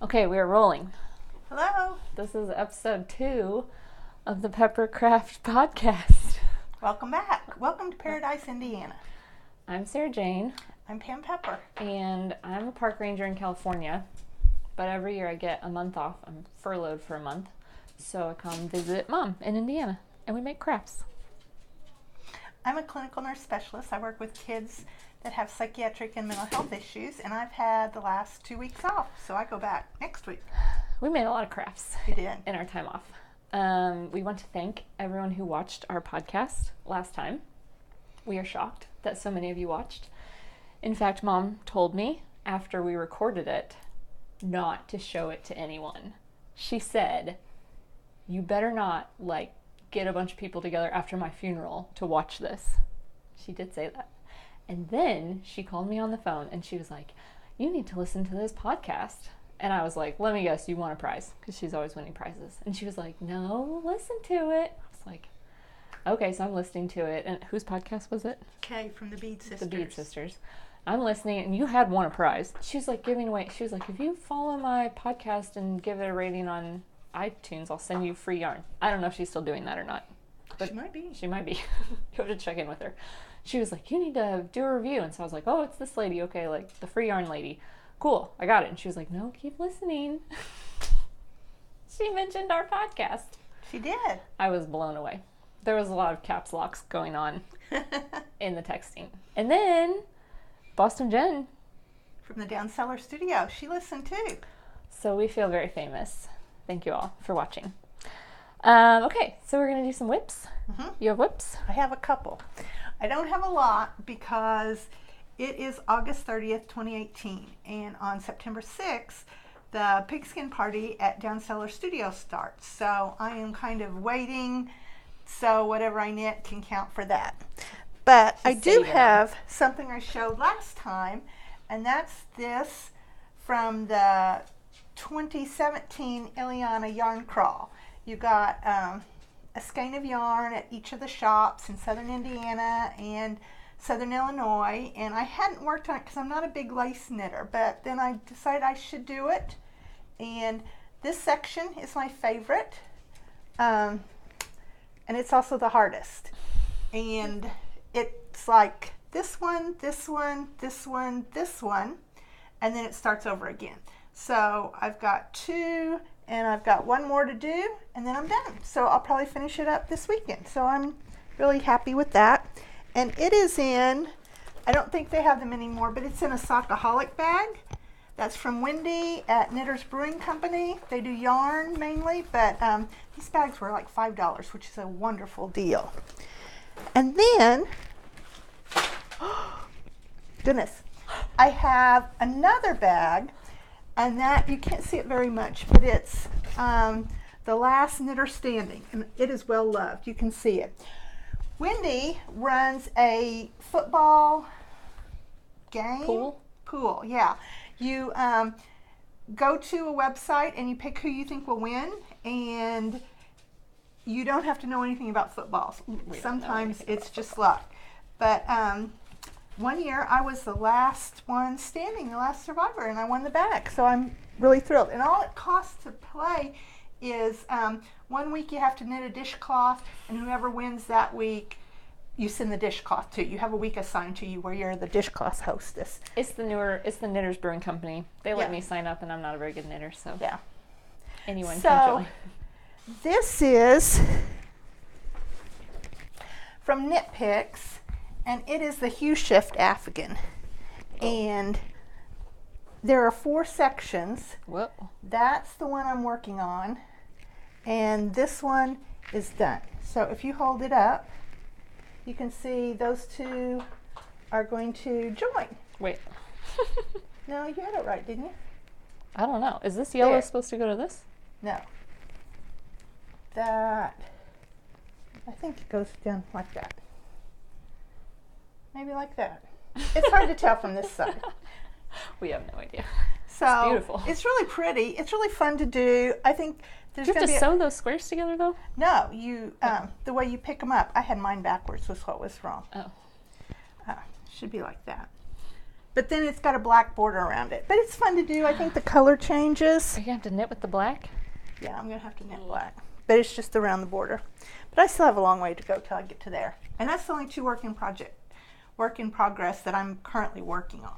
Okay, we are rolling. Hello. This is episode 2 of the Peppercraft podcast. Welcome back. Welcome to Paradise, Indiana. I'm Sarah Jane, I'm Pam Pepper. and I'm a park ranger in California, but every year I get a month off. I'm furloughed for a month, so I come visit Mom in Indiana, and we make crafts. I'm a clinical nurse specialist. I work with kids that have psychiatric and mental health issues, and I've had the last 2 weeks off, so I go back next week. We made a lot of crafts You did. in our time off. We want to thank everyone who watched our podcast last time. We are shocked that so many of you watched. In fact, Mom told me after we recorded it not to show it to anyone. She said, you better not get a bunch of people together after my funeral to watch this. She did say that. And then she called me on the phone and she was like, you need to listen to this podcast. And I was like, let me guess, you want a prize? Because she's always winning prizes. And she was like, no, listen to it. I was like, okay, so I'm listening to it. And whose podcast was it? Kay from the Bead Sisters. The Bead Sisters. I'm listening, and you had won a prize. She was like giving away, she was like, if you follow my podcast and give it a rating on iTunes, I'll send you free yarn. I don't know if she's still doing that or not. But She might be. She might be. You have to check in with her. She was like, you need to do a review. And so I was like, oh, it's this lady. Okay, the free yarn lady. Cool, I got it. And she was like, no, keep listening. She mentioned our podcast. She did. I was blown away. There was a lot of caps locks going on in the texting. And then Boston Jen. From the Down Cellar Studio. She listened too. So we feel very famous. Thank you all for watching. Okay, so we're going to do some whips. Mm-hmm. You have whips? I have a couple. I don't have a lot because it is August 30th, 2018. And on September 6th, the pigskin party at Down Cellar Studio starts. So I am kind of waiting so whatever I knit can count for that. But I do have something I showed last time, and that's this from the 2017 Ileana Yarn Crawl. You got a skein of yarn at each of the shops in southern Indiana and southern Illinois, and I hadn't worked on it because I'm not a big lace knitter, but then I decided I should do it, and this section is my favorite, and it's also the hardest, and it's like this one, this one, this one, this one, and then it starts over again. So I've got 2, and I've got 1 more to do, and then I'm done. So I'll probably finish it up this weekend. So I'm really happy with that. And it is in, I don't think they have them anymore, but it's in a Sockaholic bag. That's from Wendy at Knitters Brewing Company. They do yarn mainly, but these bags were like $5, which is a wonderful deal. And then, goodness, I have another bag. And that, you can't see it very much, but it's The Last Knitter Standing, and it is well loved. You can see it. Wendy runs a football game. Pool, yeah. You go to a website and you pick who you think will win, and you don't have to know anything about football. Sometimes it's just luck. But one year I was the last one standing, the last survivor, and I won the bag. So I'm really thrilled. And all it costs to play is 1 week you have to knit a dishcloth, and whoever wins that week, you send the dishcloth to. You have a week assigned to you where you're the dishcloth hostess. It's the Knitters Brewing Company. They let me sign up, and I'm not a very good knitter, so yeah, anyone can join. This is from Knit Picks. And it is the Hue Shift Afghan. And there are 4 sections. Whoa. That's the one I'm working on. And this one is done. So if you hold it up, you can see those 2 are going to join. Wait. No, you had it right, didn't you? I don't know. Is this yellow supposed to go to this? No. That, I think it goes down like that. Maybe like that. It's hard to tell from this side. We have no idea. So it's beautiful. It's really pretty. It's really fun to do. I think there's going to be sew those squares together though? No, you the way you pick them up. I had mine backwards was what was wrong. Oh. Should be like that. but then it's got a black border around it. But it's fun to do. I think the color changes. Are you going to have to knit with the black? Yeah, I'm going to have to knit black. But it's just around the border. But I still have a long way to go till I get to there. And that's the only 2 work in progress that I'm currently working on.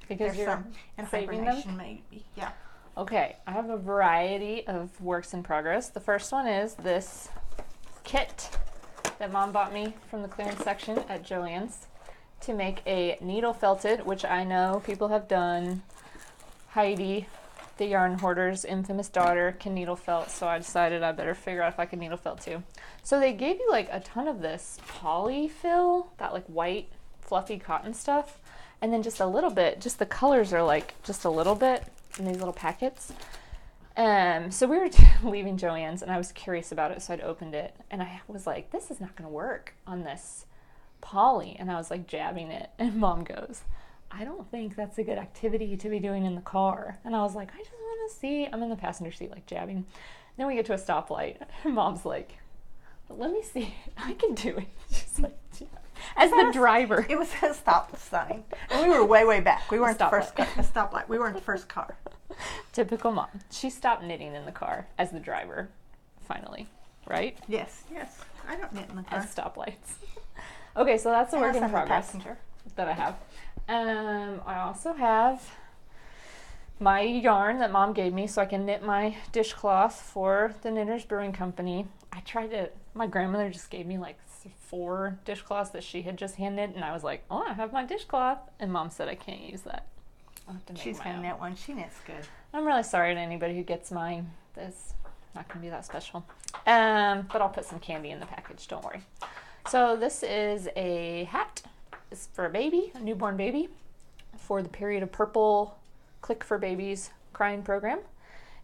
Because There's you're some in saving hibernation, them? maybe. Yeah. Okay, I have a variety of works in progress. The first one is this kit that Mom bought me from the clearance section at Joann's to make a needle felted, which I know people have done. Heidi, the yarn hoarder's infamous daughter, can needle felt, so I decided I better figure out if I can needle felt too. So they gave you like a ton of this polyfill, that like white fluffy cotton stuff, and then just a little bit, just the colors are like just a little bit in these little packets. So we were leaving Joann's and I was curious about it, so I'd opened it and I was like, this is not going to work on this poly, and I was like jabbing it, and Mom goes, I don't think that's a good activity to be doing in the car. And I was like, I just want to see. I'm in the passenger seat like jabbing. Then we get to a stoplight and Mom's like, let me see, I can do it. She's like, as the driver. It was a stop sign. And we were way back. We weren't the first car. Stoplight. A stoplight. We weren't the first car. Typical Mom. She stopped knitting in the car as the driver, finally, right? Yes. I don't knit in the car. As stoplights. Okay, so that's a work Unless in I'm the progress passenger. that I have. I also have my yarn that Mom gave me so I can knit my dishcloth for the Knitters Brewing Company. My grandmother just gave me like 4 dishcloths that she had just hand knit, and I was like, oh, I have my dishcloth. And Mom said I can't use that. I'll have to make She's my going to own. knit one. She knits good. I'm really sorry to anybody who gets mine. It's not going to be that special. But I'll put some candy in the package, don't worry. So this is a hat. It's for a baby, a newborn baby, for the Period of Purple Click for Babies crying program.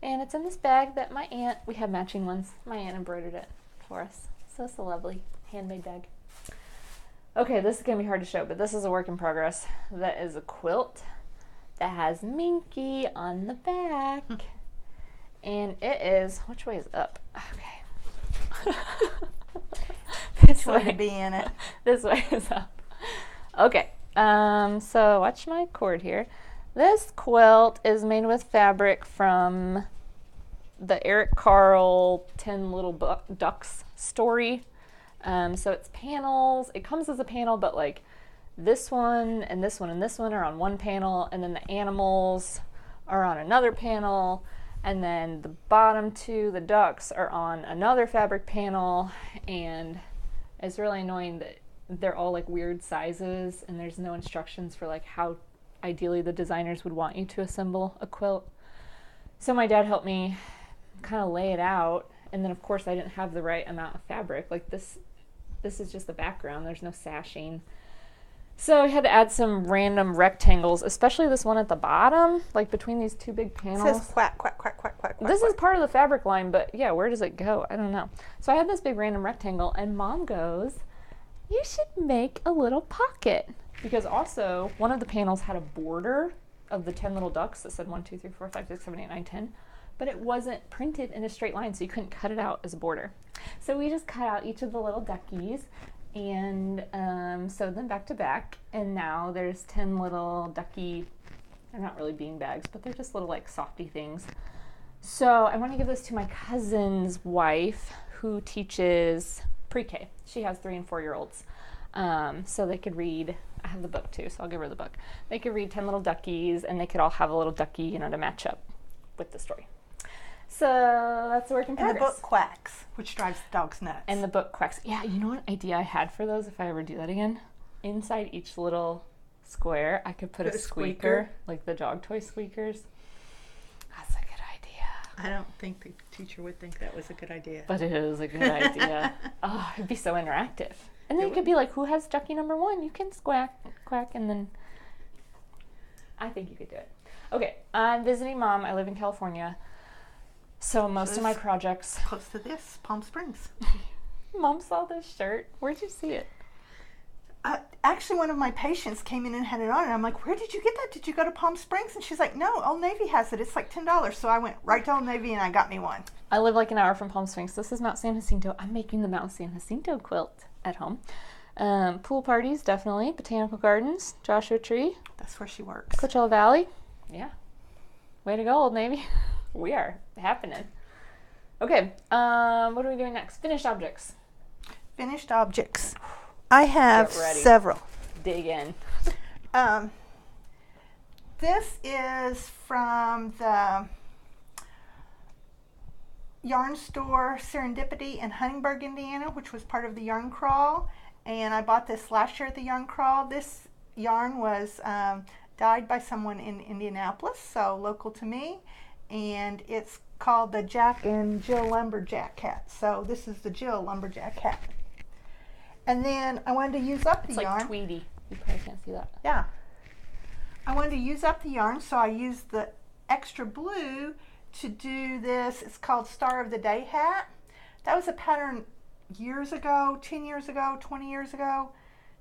And it's in this bag that my aunt, we have matching ones, my aunt embroidered it for us. So it's a lovely handmade bag. Okay, this is going to be hard to show, but this is a work in progress. That is a quilt that has Minky on the back. And it is, which way is up? Okay. This Way to way. be in it. This way is up. Okay, so watch my cord here. This quilt is made with fabric from the Eric Carle 10 Little Ducks story. So it's panels. It comes as a panel, but like this one and this one and this one are on one panel, and then the animals are on another panel, and then the bottom 2, the ducks, are on another fabric panel. And it's really annoying that they're all like weird sizes and there's no instructions for like how ideally the designers would want you to assemble a quilt. So my dad helped me kind of lay it out, and then of course I didn't have the right amount of fabric. Like this is just the background, there's no sashing. So I had to add some random rectangles, especially this one at the bottom, like between these 2 big It panels. says quack, quack, quack, quack, quack, quack. This quack. is part of the fabric line, but yeah, where does it go? I don't know. So I had this big random rectangle, and Mom goes, you should make a little pocket. Because also, one of the panels had a border of the 10 little ducks that said 1, 2, 3, 4, 5, 6, 7, 8, 9, 10. But it wasn't printed in a straight line, so you couldn't cut it out as a border. So we just cut out each of the little duckies and sewed them back to back. And now there's 10 little ducky, they're not really bean bags, but they're just little like softy things. So I want to give this to my cousin's wife who teaches pre-K. She has 3 and 4-year-olds. So they could read, I have the book too, so I'll give her the book. They could read 10 Little Duckies, and they could all have a little ducky, to match up with the story. So that's a work in progress. And the book quacks, which drives the dogs nuts. And the book quacks. Yeah, you know what idea I had for those if I ever do that again? Inside each little square, I could put a squeaker, like the dog toy squeakers. That's a good idea. I don't think the teacher would think that was a good idea. But it is a good idea. Oh, it'd be so interactive. And then you could be like, who has ducky number 1? You can quack, and then I think you could do it. Okay, I'm visiting Mom. I live in California. So most of my projects. Close to this, Palm Springs. Mom saw this shirt. Where'd you see it? Actually, one of my patients came in and had it on, and I'm like, where did you get that? Did you go to Palm Springs? And she's like, no, Old Navy has it. It's like $10. So I went right to Old Navy and I got me one. I live like an hour from Palm Springs. This is Mount San Jacinto. I'm making the Mount San Jacinto quilt at home. Pool parties, definitely. Botanical gardens, Joshua Tree, That's where she works. Coachella Valley. Yeah. Way to go, Old Navy. We are happening. Okay, what are we doing next? Finished objects. Finished objects. I have Get ready. several. Dig in. This is from the yarn store Serendipity in Huntingburg, Indiana, which was part of the Yarn Crawl. And I bought this last year at the Yarn Crawl. This yarn was dyed by someone in Indianapolis, so local to me. And it's called the Jack and Jill Lumberjack hat. So this is the Jill Lumberjack hat. And then I wanted to use up the It's yarn. like Tweety. You probably can't see that. Yeah. I wanted to use up the yarn, so I used the extra blue to do this. It's called Star of the Day hat. That was a pattern years ago, 10 years ago, 20 years ago,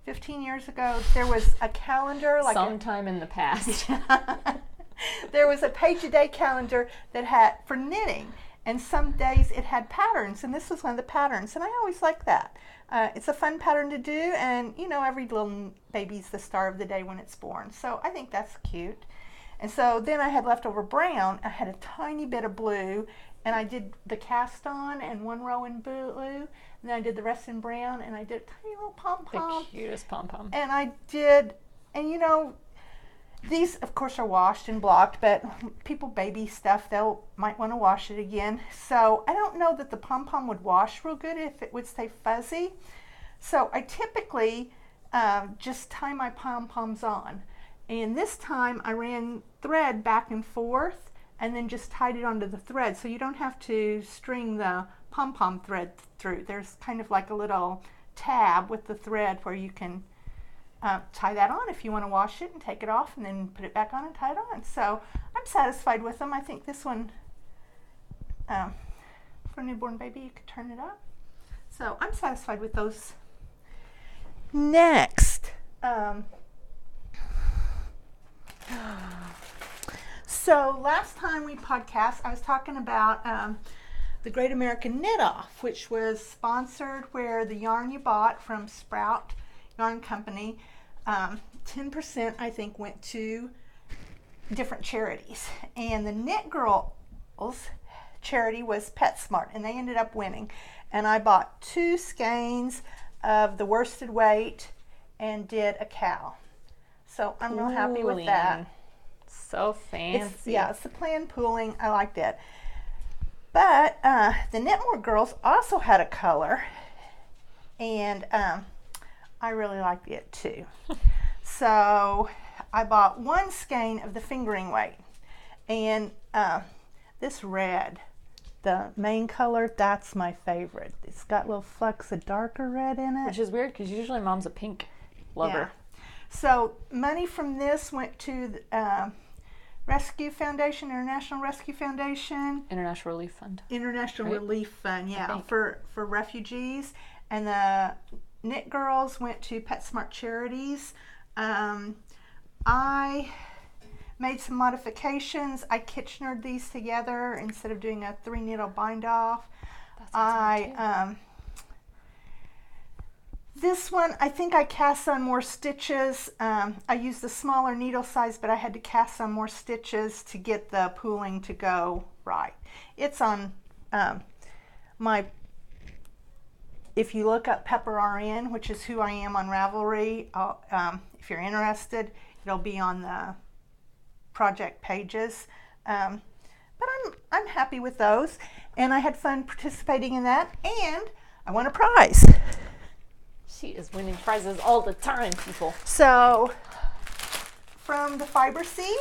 15 years ago. There was a calendar. Sometime in the past. There was a page-a-day calendar that had, for knitting, and some days it had patterns, and this was one of the patterns, and I always like that. It's a fun pattern to do, and you know, every little baby's the star of the day when it's born, so I think that's cute. And so then I had leftover brown. I had a tiny bit of blue, and I did the cast on and one row in blue, and then I did the rest in brown, and I did a tiny little pom-pom. The cutest pom-pom. And I did, and you know, these of course are washed and blocked, but people baby stuff, might want to wash it again. So I don't know that the pom-pom would wash real good if it would stay fuzzy. So I typically just tie my pom-poms on. And this time I ran thread back and forth and then just tied it onto the thread. So you don't have to string the pom-pom thread through. There's kind of like a little tab with the thread where you can tie that on if you want to wash it and take it off and then put it back on and tie it on. So I'm satisfied with them. I think this one, for a newborn baby, you could turn it up. So I'm satisfied with those. Next. So last time we podcast, I was talking about the Great American Knit Off, which was sponsored where the yarn you bought from Sprout Yarn Company, 10% I think went to different charities. And the Knit Girls charity was PetSmart, and they ended up winning. And I bought 2 skeins of the worsted weight and did a cow. So I'm real happy with that. So fancy. It's the planned pooling. I liked it. But the Knitmore girls also had a color, and I really liked it too. So I bought 1 skein of the fingering weight, and this red, the main color, that's my favorite. It's got little flecks of darker red in it. Which is weird because usually Mom's a pink lover. Yeah. So money from this went to the Rescue Foundation, International Rescue Foundation. International Relief Fund. International Right? Relief Fund, yeah, for refugees. And the Knit Girls went to PetSmart Charities. I made some modifications. I Kitchenered these together instead of doing a 3-needle bind off. This one, I think I cast on more stitches. I used the smaller needle size, but I had to cast on more stitches to get the pooling to go right. It's on if you look up Pepper RN, which is who I am on Ravelry, if you're interested, it'll be on the project pages. But I'm happy with those, and I had fun participating in that, and I won a prize. She is winning prizes all the time, people. So, from the Fiber Seed,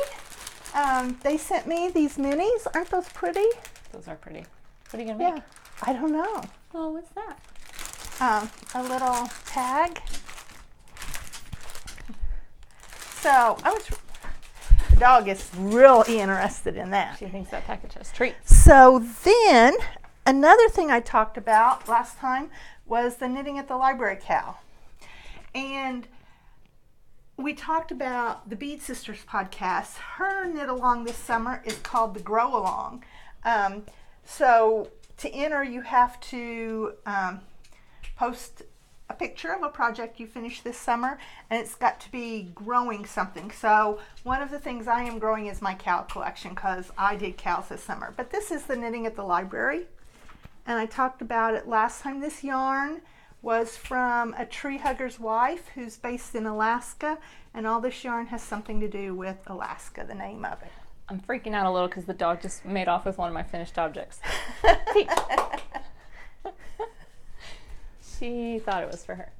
they sent me these minis. Aren't those pretty? Those are pretty. What are you gonna make? I don't know. Oh, what's that? A little tag. So, the dog is really interested in that. She thinks that package has treats. So then, another thing I talked about last time was the Knitting at the Library cow. And we talked about the Bead Sisters podcast. Her knit along this summer is called the Grow Along. So to enter, you have to post a picture of a project you finished this summer, and it's got to be growing something. So one of the things I am growing is my cowl collection because I did cows this summer. But this is the Knitting at the Library, and I talked about it last time. This yarn was from a tree hugger's wife who's based in Alaska, and all this yarn has something to do with Alaska, the name of it. I'm freaking out a little because the dog just made off with one of my finished objects. She thought it was for her,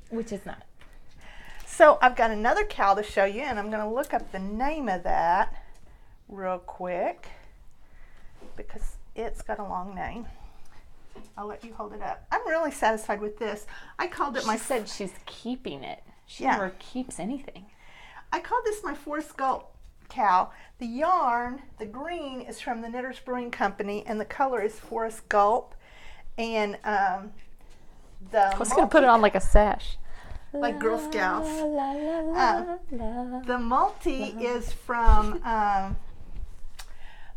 which is not. So I've got another cowl to show you, and I'm going to look up the name of that real quick because it's got a long name. I'll let you hold it up. I'm really satisfied with this. I called it She said she's keeping it. She never keeps anything. I called this my Forest Gulp cowl. The yarn, the green, is from the Knitters Brewing Company, and the color is Forest Gulp. And I was going to put it on like a sash. Like Girl Scouts. La, la, la, la. The multi is from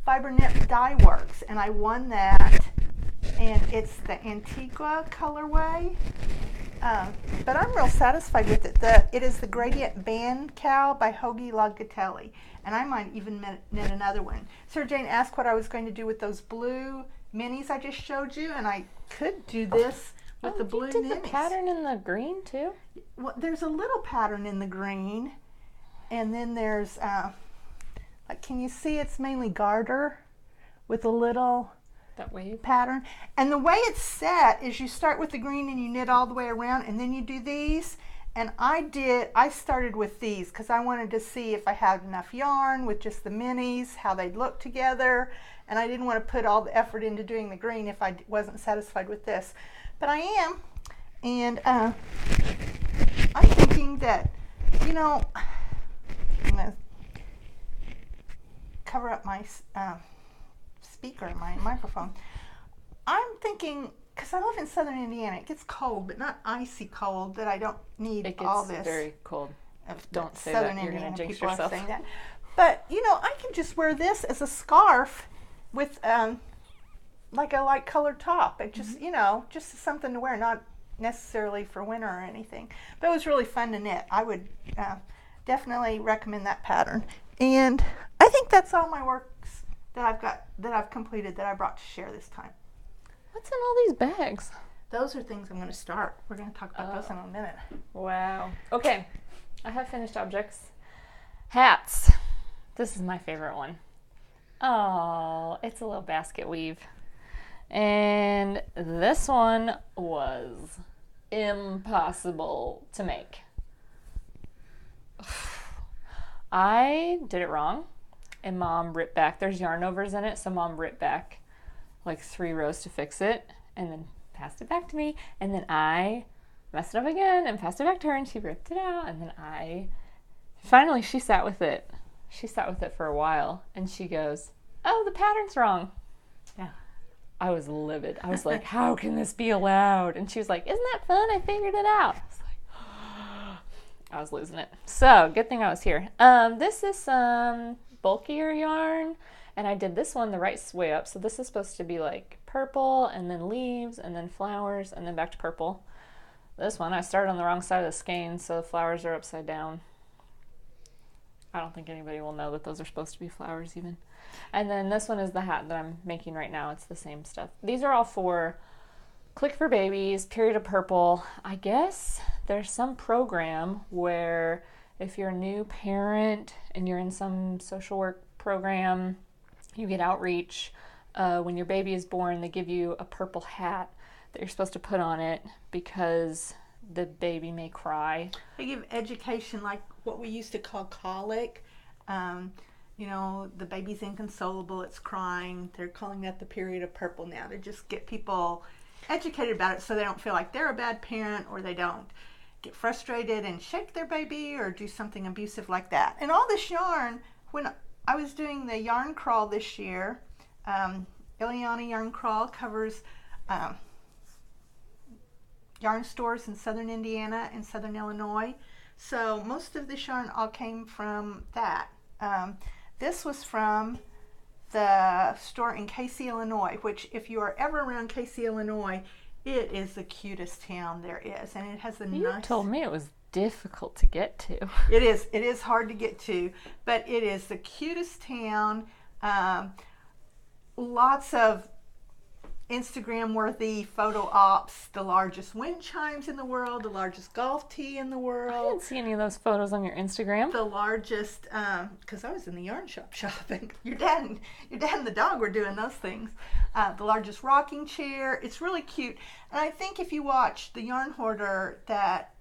Fiber Knit Dye Works, and I won that. And it's the Antigua colorway. But I'm real satisfied with it. It is the Gradient Band Cowl by Hoagie Lagatelli. And I might even knit another one. Sarah Jane asked what I was going to do with those blue minis I just showed you, and I could do this with the blue you did minis. The pattern in the green too? Well, there's a little pattern in the green, and then there's, like, can you see it's mainly garter with a little that wave pattern? And the way it's set is you start with the green and you knit all the way around, and then you do these. And I started with these because I wanted to see if I had enough yarn with just the minis, how they'd look together. And I didn't want to put all the effort into doing the green if I wasn't satisfied with this. But I am. And I'm thinking that, I'm going to cover up my speaker, my microphone. I'm thinking, because I live in southern Indiana, it gets cold, but not icy cold, that I don't need all this. It gets very cold. Don't say Southern that. You're going Indiana to jinx people yourself. are saying that. But, I can just wear this as a scarf with like a light colored top. It just, just something to wear, not necessarily for winter or anything. But it was really fun to knit. I would definitely recommend that pattern. And I think that's all my works that I've completed that I brought to share this time. What's in all these bags? Those are things I'm going to start. We're going to talk about those in a minute. Wow. Okay. I have finished objects. Hats. This is my favorite one. Oh, it's a little basket weave. And this one was impossible to make. I did it wrong, and Mom ripped back. There's yarn overs in it, so Mom ripped back like 3 rows to fix it, and then passed it back to me, and then I messed it up again and passed it back to her, and she ripped it out, and then finally she sat with it. She sat with it for a while, and she goes, "Oh, the pattern's wrong." Yeah. I was livid. I was like, "How can this be allowed?" And she was like, "Isn't that fun? I figured it out." I was like, I was losing it. So, good thing I was here. This is some bulkier yarn, and I did this one the right way up. So this is supposed to be like purple, and then leaves, and then flowers, and then back to purple. This one, I started on the wrong side of the skein, so the flowers are upside down. I don't think anybody will know that those are supposed to be flowers even. And then this one is the hat that I'm making right now. It's the same stuff. These are all for Click for Babies, Period of Purple. I guess there's some program where if you're a new parent and you're in some social work program, you get outreach. When your baby is born, they give you a purple hat that you're supposed to put on it because the baby may cry. They give education like what we used to call colic. The baby's inconsolable, it's crying. They're calling that the period of purple now to just get people educated about it so they don't feel like they're a bad parent or they don't get frustrated and shake their baby or do something abusive like that. And all this yarn, when I was doing the yarn crawl this year, Ileana Yarn Crawl covers yarn stores in southern Indiana and southern Illinois. So most of this yarn all came from that. This was from the store in Casey, Illinois, which if you are ever around Casey, Illinois, It is the cutest town there is, and it has a You nice. told me it was difficult to get to. It is. It is hard to get to, but it is the cutest town. Lots of Instagram-worthy photo ops. The largest wind chimes in the world. The largest golf tee in the I world. didn't see any of those photos on your Instagram. The largest, because I was in the yarn shop shopping. Your dad and the dog were doing those things. The largest rocking chair. It's really cute. And I think if you watch the Yarn Hoarder, that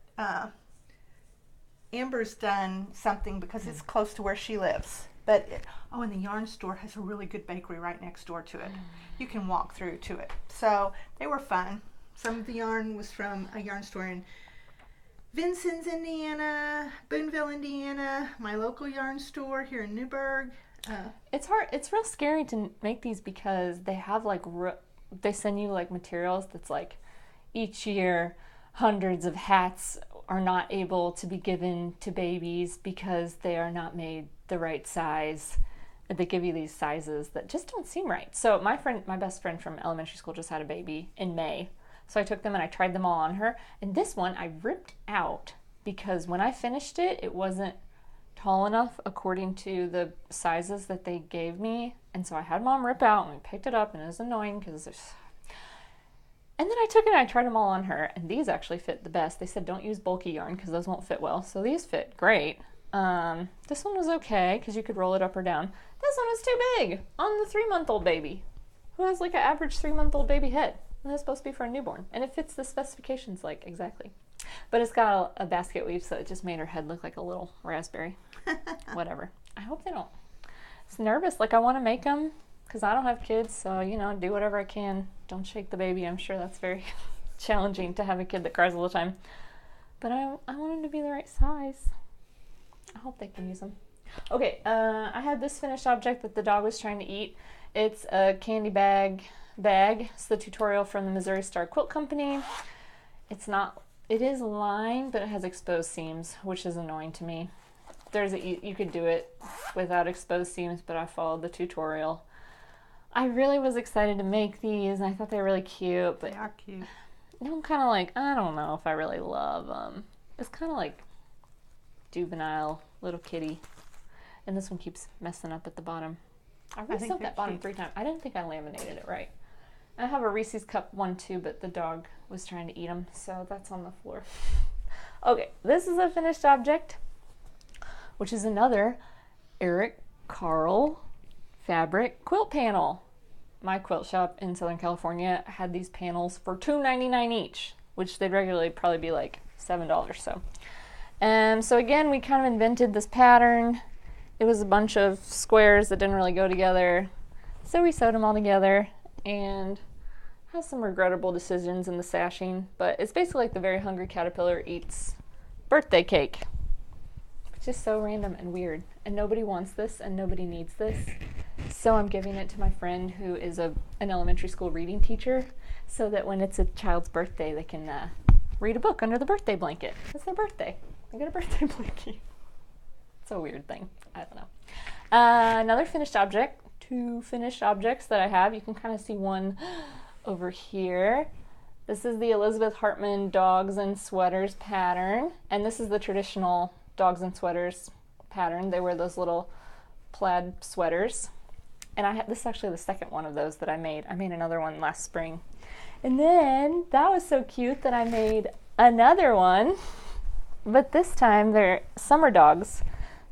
Amber's done something because it's close to where she lives. But and the yarn store has a really good bakery right next door to it. You can walk through to it. So they were fun. Some of the yarn was from a yarn store in Vincennes, Indiana, Boonville, Indiana, my local yarn store here in Newburgh. It's hard. It's real scary to make these because they have like they send you like materials that's like each year hundreds of hats are not able to be given to babies because they are not made the right size. They give you these sizes that just don't seem right. So my best friend from elementary school just had a baby in May. So I took them and I tried them all on her. And this one I ripped out because when I finished it, it wasn't tall enough according to the sizes that they gave me. And so I had Mom rip out and we picked it up, and it was annoying because there's... And then I took it and I tried them all on her, and these actually fit the best. They said don't use bulky yarn because those won't fit well. So these fit great. This one was okay because you could roll it up or down. This one is too big on the 3-month-old baby who has like an average 3-month-old baby head. And that's supposed to be for a newborn. And it fits the specifications like exactly. But it's got a basket weave, so it just made her head look like a little raspberry. Whatever. I hope they don't. It's nervous. Like I want to make them because I don't have kids. So, do whatever I can. Don't shake the baby. I'm sure that's very challenging to have a kid that cries all the time. But I want them to be the right size. I hope they can use them. Okay, I had this finished object that the dog was trying to eat. It's a candy bag. It's the tutorial from the Missouri Star Quilt Company. It is lined, but it has exposed seams, which is annoying to me. You could do it without exposed seams, but I followed the tutorial. I really was excited to make these, and I thought they were really cute. But they are cute. I'm kind of like, I don't know if I really love them. It's kind of like juvenile little kitty. And this one keeps messing up at the bottom. I re-sewed that bottom 3 times. I didn't think I laminated it right. I have a Reese's Cup one too, but the dog was trying to eat them, so that's on the floor. Okay, this is a finished object, which is another Eric Carle fabric quilt panel. My quilt shop in Southern California had these panels for $2.99 each, which they'd regularly probably be like $7. So again, we kind of invented this pattern. It was a bunch of squares that didn't really go together, so we sewed them all together, and has some regrettable decisions in the sashing, but it's basically like the Very Hungry Caterpillar eats birthday cake. It's just so random and weird, and nobody wants this and nobody needs this, so I'm giving it to my friend who is an elementary school reading teacher, so that when it's a child's birthday they can read a book under the birthday blanket. It's their birthday. They get a birthday blanket. It's a weird thing. I don't know. Another finished object. 2 finished objects that I have. You can kind of see one over here. This is the Elizabeth Hartman Dogs and Sweaters pattern. And this is the traditional Dogs and Sweaters pattern. They wear those little plaid sweaters. And this is actually the second one of those that I made. I made another one last spring. And then that was so cute that I made another one. But this time they're summer dogs.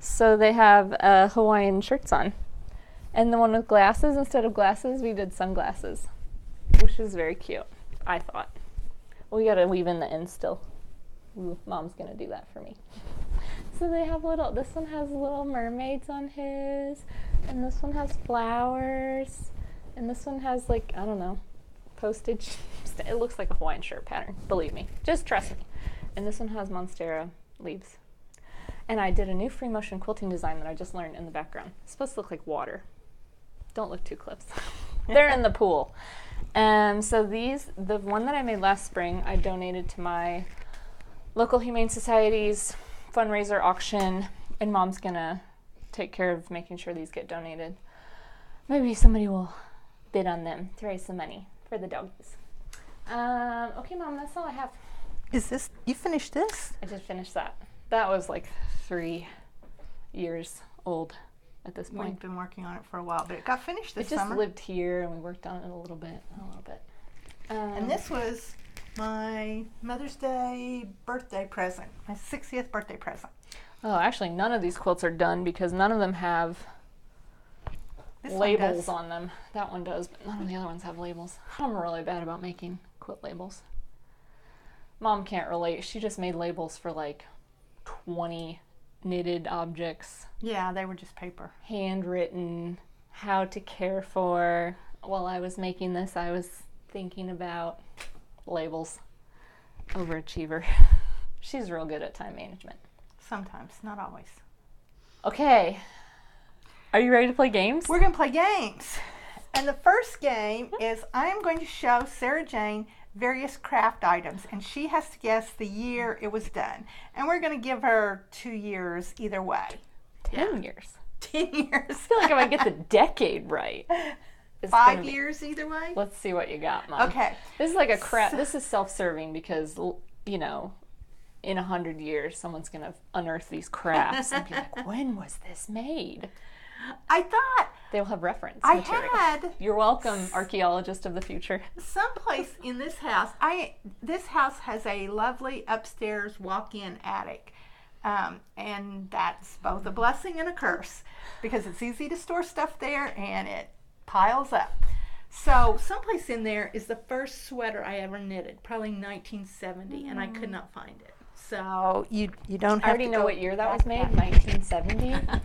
So they have Hawaiian shirts on. And the one with glasses, instead of glasses, we did sunglasses, which is very cute, I thought. We gotta weave in the ends still. Ooh, Mom's gonna do that for me. So they have this one has little mermaids on his, and this one has flowers, and this one has like, I don't know, postage. It looks like a Hawaiian shirt pattern, believe me. Just trust me. And this one has Monstera leaves. And I did a new free motion quilting design that I just learned in the background. It's supposed to look like water. Don't look too close. They're in the pool. So the one that I made last spring, I donated to my local Humane Society's fundraiser auction, and Mom's gonna take care of making sure these get donated. Maybe somebody will bid on them to raise some money for the doggies. Okay, Mom, that's all I have. Is this, you finished this? I just finished that. That was like 3 years old at this point. We've been working on it for a while, but it got finished this It just summer. lived here, and we worked on it a little bit. And this was my Mother's Day birthday present, my 60th birthday present. Oh, actually, none of these quilts are done because none of them have This one labels does. on them. That one does, but none of the other ones have labels. I'm really bad about making quilt labels. Mom can't relate. She just made labels for like 20 knitted objects, Yeah, they were just paper. handwritten, how to care for. While I was making this, I was thinking about labels. Overachiever. She's real good at time management. Sometimes, not always. Okay. Are you ready to play games? We're going to play games. And the first game is I am going to show Sarah Jane various craft items, and she has to guess the year it was done. And we're going to give her 2 years either way. 10 years. 10 years. I feel like if I get the decade right, it's 5 gonna be- years either way? Let's see what you got, Mom. Okay. This is like a crap. This is self-serving because, you know, in 100 years, someone's going to unearth these crafts and be like, when was this made? I thought They'll have reference I material. had You're welcome, archaeologist of the future. someplace in this house. This house has a lovely upstairs walk-in attic, and that's both a blessing and a curse because it's easy to store stuff there and it piles up. So someplace in there is the first sweater I ever knitted, probably 1970, and I could not find it. So you don't have I already to know go what year that was back made, that. 1970.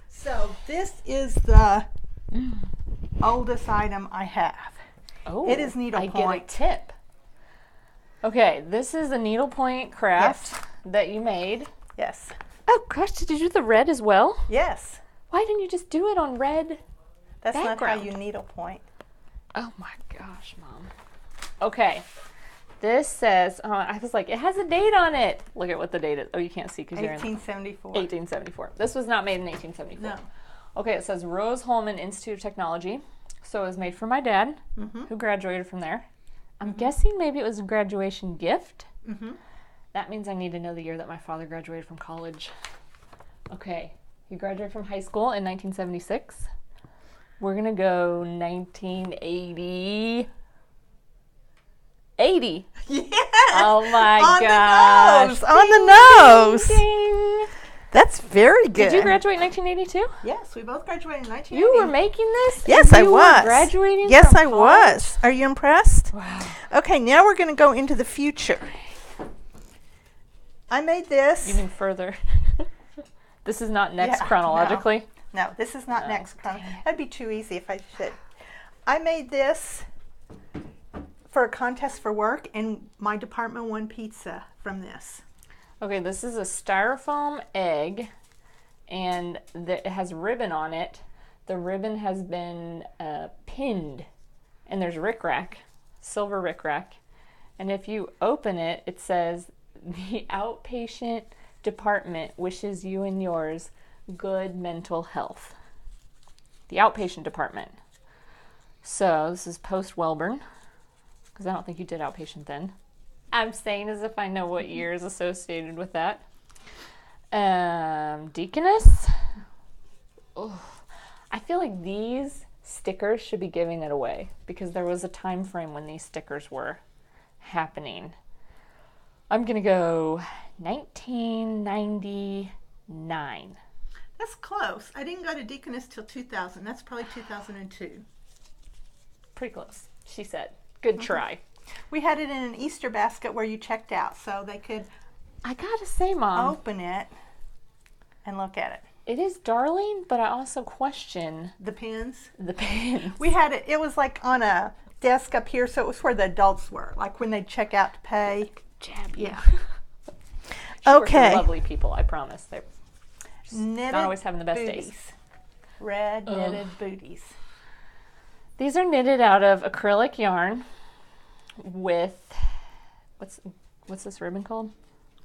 So this is the oldest item I have. Oh, It is needlepoint. I get a tip. Okay, this is a needlepoint craft Yes. that you made. Yes. Oh gosh, did you do the red as well? Yes. Why didn't you just do it on red? That's not Background. how you needlepoint. Oh my gosh, Mom. Okay, this says, I was like, it has a date on it. Look at what the date is. Oh, you can't see because you're in 1874. 1874. This was not made in 1874. No. Okay, it says Rose Holman Institute of Technology. So it was made for my dad, who graduated from there. I'm guessing maybe it was a graduation gift. Mm-hmm. That means I need to know the year that my father graduated from college. Okay, he graduated from high school in 1976. We're going to go 1980. 80. Yes. Oh my on gosh. The nose. On the nose. Ding. That's very good. Did you graduate in 1982? Yes, we both graduated in 1980. You were making this? Yes, and I you were was. graduating Yes, from I college? was. Are you impressed? Wow. Okay, now we're going to go into the future. I made this. Even further. This is not next Yeah, chronologically. No, this is not Oh, next. dang it. That'd be too easy if I said. I made this for a contest for work, and my department won pizza from this. Okay, this is a styrofoam egg, and it has ribbon on it. The ribbon has been pinned, and there's rickrack, silver rickrack. And if you open it, it says, "The outpatient department wishes you and yours good mental health." The outpatient department. So this is post Welburn, because I don't think you did outpatient then. I'm saying as if I know what year is associated with that. Deaconess. Oh, I feel like these stickers should be giving it away because there was a time frame when these stickers were happening. I'm gonna go 1999. That's close. I didn't go to Deaconess till 2000. That's probably 2002. Pretty close, she said. Good try. We had it in an Easter basket where you checked out, so they could I gotta say, Mom, open it and look at it. it is darling, but I also question The pins. the pins. We had it. It was like on a desk up here, so it was where the adults were, like when they'd check out to pay. Jab you. Yeah. She works with Okay. lovely people, I promise. They're Knitted not always having the best booties. days. Red Ugh. knitted booties. These are knitted out of acrylic yarn with what's this ribbon called?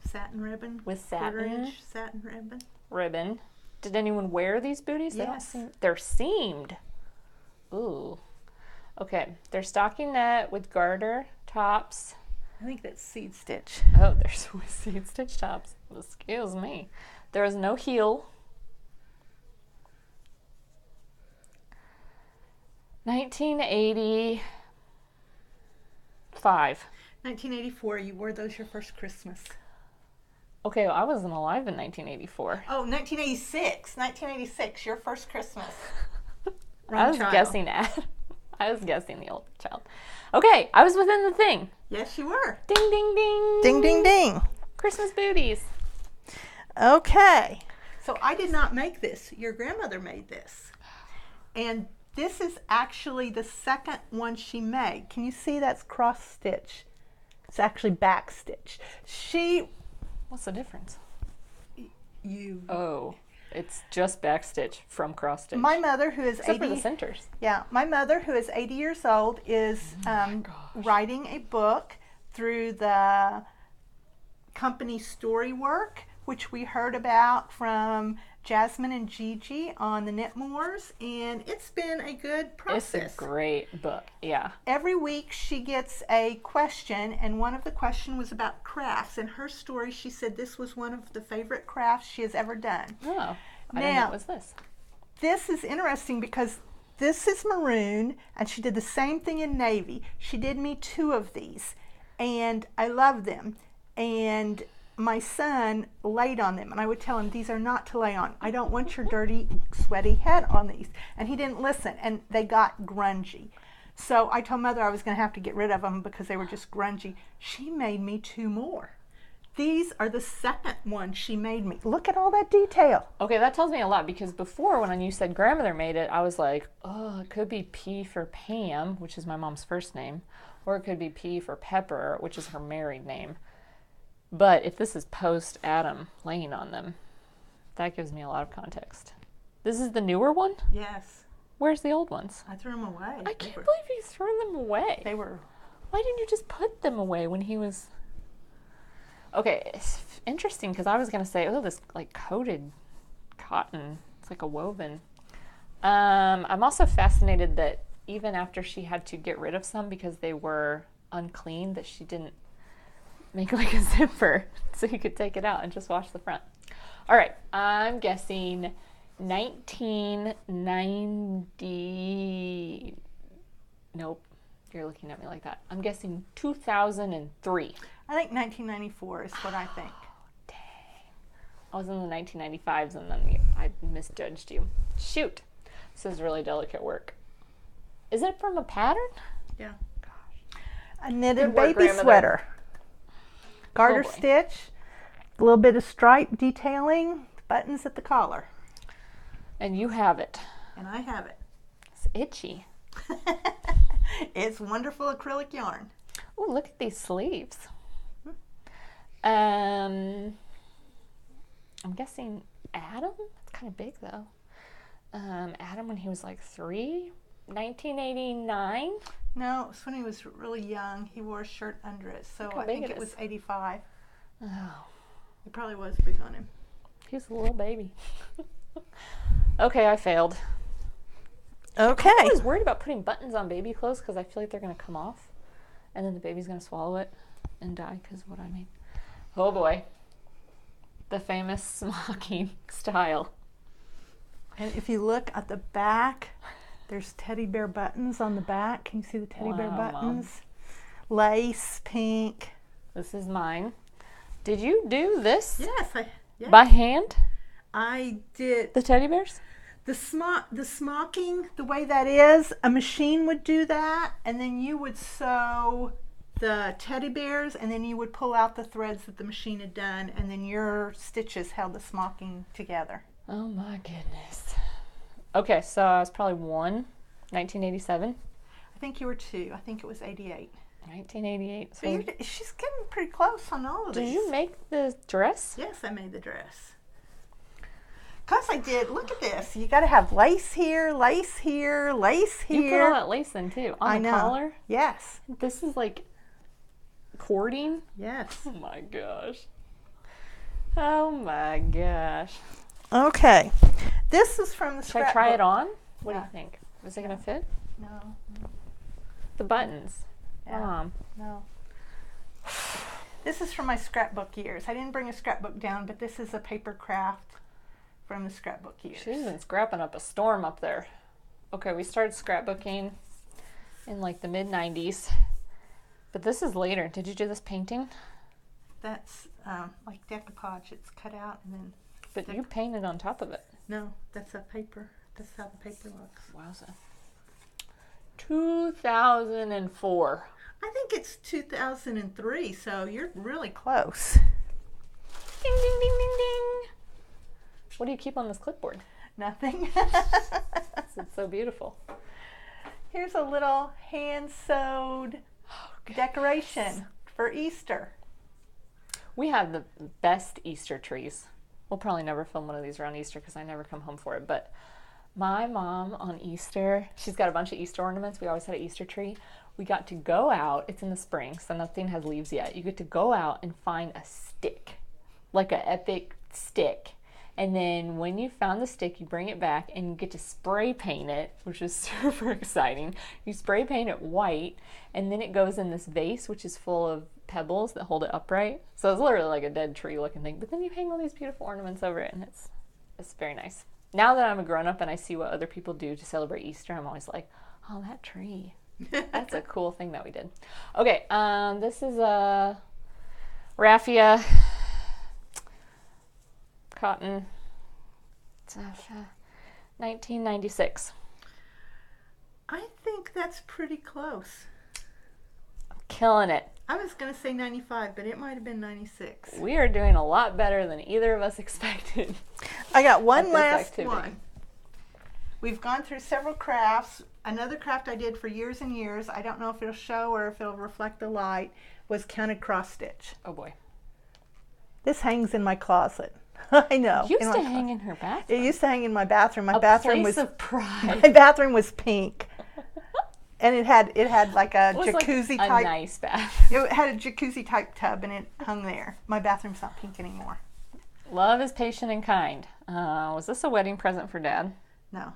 Satin ribbon. With satin Quarter-inch satin ribbon. ribbon. Did anyone wear these booties? They don't Yes. seem, they're seamed. Ooh. Okay, they're stockinette with garter tops. I think that's seed stitch. Oh, there's seed stitch tops. Excuse me. There is no heel. 1985. 1984, you wore those your first Christmas. Okay, well, I wasn't alive in 1984. Oh, 1986. 1986, your first Christmas. I was guessing I was guessing the older child. Okay, I was within the thing. Yes, you were. Ding, ding, ding. Ding, ding, ding. Christmas booties. Okay. So I did not make this. Your grandmother made this. And this is actually the second one she made. Can you see that's cross stitch? It's actually back stitch. What's the difference? You. Oh, it's just back stitch from cross stitch. My mother, who is Except 80. for the centers. Yeah, my mother, who is 80 years old, is writing a book through the company Storywork, which we heard about from Jasmine and Gigi on the Knitmores, and it's been a good process. It's a great book, yeah. Every week she gets a question, and one of the questions was about crafts. In her story, she said this was one of the favorite crafts she has ever done. Oh, I didn't know it was this. This is interesting because this is maroon, and she did the same thing in navy. She did me 2 of these, and I love them. And my son laid on them, and I would tell him, these are not to lay on. I don't want your dirty, sweaty head on these. And he didn't listen, and they got grungy. So I told Mother I was going to have to get rid of them because they were just grungy. She made me 2 more. These are the second one she made me. Look at all that detail. Okay, that tells me a lot because before when you said grandmother made it, I was like, oh, it could be P for Pam, which is my mom's first name, or it could be P for Pepper, which is her married name. But if this is post-Adam laying on them, that gives me a lot of context. This is the newer one? Yes. Where's the old ones? I threw them away. I can't believe you threw them away. They were... Why didn't you just put them away when he was... Okay, it's interesting because I was going to say, oh, this like coated cotton. It's like a woven. I'm also fascinated that even after she had to get rid of some because they were unclean, that she didn't make like a zipper so you could take it out and just wash the front. All right, I'm guessing 1990. Nope, you're looking at me like that. I'm guessing 2003. I think 1994 is what I think. Dang. I was in the 1995s and then I misjudged you. Shoot. This is really delicate work. Is it from a pattern? Yeah. Gosh. A knitted Good work, baby grandmother. sweater. Garter Oh, boy. stitch, a little bit of stripe detailing, buttons at the collar. And you have it. And I have it. It's itchy. It's wonderful acrylic yarn. Oh, look at these sleeves. I'm guessing Adam? It's kind of big though. Adam when he was like 3, 1989. No, it was when he was really young. He wore a shirt under it, so Look how I big think it it was is. 85. Oh, It probably was big on him. he's a little baby. Okay, I failed. Okay. I was worried about putting buttons on baby clothes because I feel like they're going to come off and then the baby's going to swallow it and die because of what I made. Oh boy. The famous smocking style. And if you look at the back, there's teddy bear buttons on the back. Can you see the teddy bear Wow, Mom. buttons? Lace, pink. This is mine. Did you do this Yes, by hand? I did. The teddy bears? The smocking, the way that is, a machine would do that, and then you would sew the teddy bears, and then you would pull out the threads that the machine had done, and then your stitches held the smocking together. Oh my goodness. Okay, so I was probably 1987. I think you were 2. I think it was 88. 1988. So So she's getting pretty close on all of did these. you make the dress? Yes, I made the dress. Because I did. Look at this. You got to have lace here, lace here, lace here. You put all that lace in too. On I the know. collar? Yes. This is like cording? Yes. Oh my gosh. Oh my gosh. Okay. This is from the Should I try it on? What do Yeah. you think? Is it going to fit? No. the buttons. Yeah. Mom. No. This is from my scrapbook years. I didn't bring a scrapbook down, but this is a paper craft from the scrapbook years. She's been scrapping up a storm up there. Okay, we started scrapbooking in like the mid-90s. But this is later. Did you do this painting? That's like decoupage. It's cut out and then... But you painted on top of it. No, that's a paper. That's how the paper looks. Wowza. 2004. I think it's 2003, so you're really close. Ding, ding, ding, ding, ding. What do you keep on this clipboard? Nothing. It's so beautiful. Here's a little hand-sewed decoration for Easter. We have the best Easter trees. We'll probably never film one of these around Easter because I never come home for it. But my mom on Easter, she's got a bunch of Easter ornaments. We always had an Easter tree. We got to go out. It's in the spring, so nothing has leaves yet. You get to go out and find a stick, like an epic stick. And then when you found the stick, you bring it back and you get to spray paint it, which is super exciting. You spray paint it white, and then it goes in this vase, which is full of pebbles that hold it upright. So it's literally like a dead tree looking thing. But then you hang all these beautiful ornaments over it, and it's very nice. Now that I'm a grown-up and I see what other people do to celebrate Easter, I'm always like, oh, that tree. That's a cool thing that we did. Okay, this is a raffia cotton. It's 1996. I think that's pretty close. I'm killing it. I was going to say 95, but it might have been 96. We are doing a lot better than either of us expected. I got one At this last activity. one. We've gone through several crafts. Another craft I did for years and years, I don't know if it'll show or if it'll reflect the light, was counted cross stitch. Oh boy. This hangs in my closet. I know. It used in to my hang closet. in her bathroom. It used to hang in my bathroom. My A bathroom place was of pride. my bathroom was pink, and it had like a It was jacuzzi like a type. nice bath. It had a jacuzzi type tub, and it hung there. My bathroom's not pink anymore. Love is patient and kind. Was this a wedding present for Dad? No,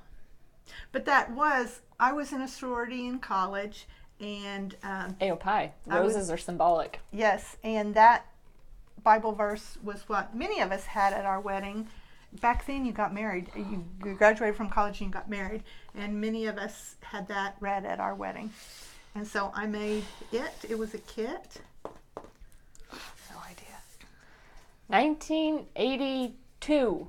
but I was in a sorority in college, and Ayo pie. I was- Roses are symbolic. yes, and that Bible verse was what many of us had at our wedding. Back then, you got married. You graduated from college and you got married, and many of us had that read at our wedding. And so I made it. It was a kit. No idea. 1982.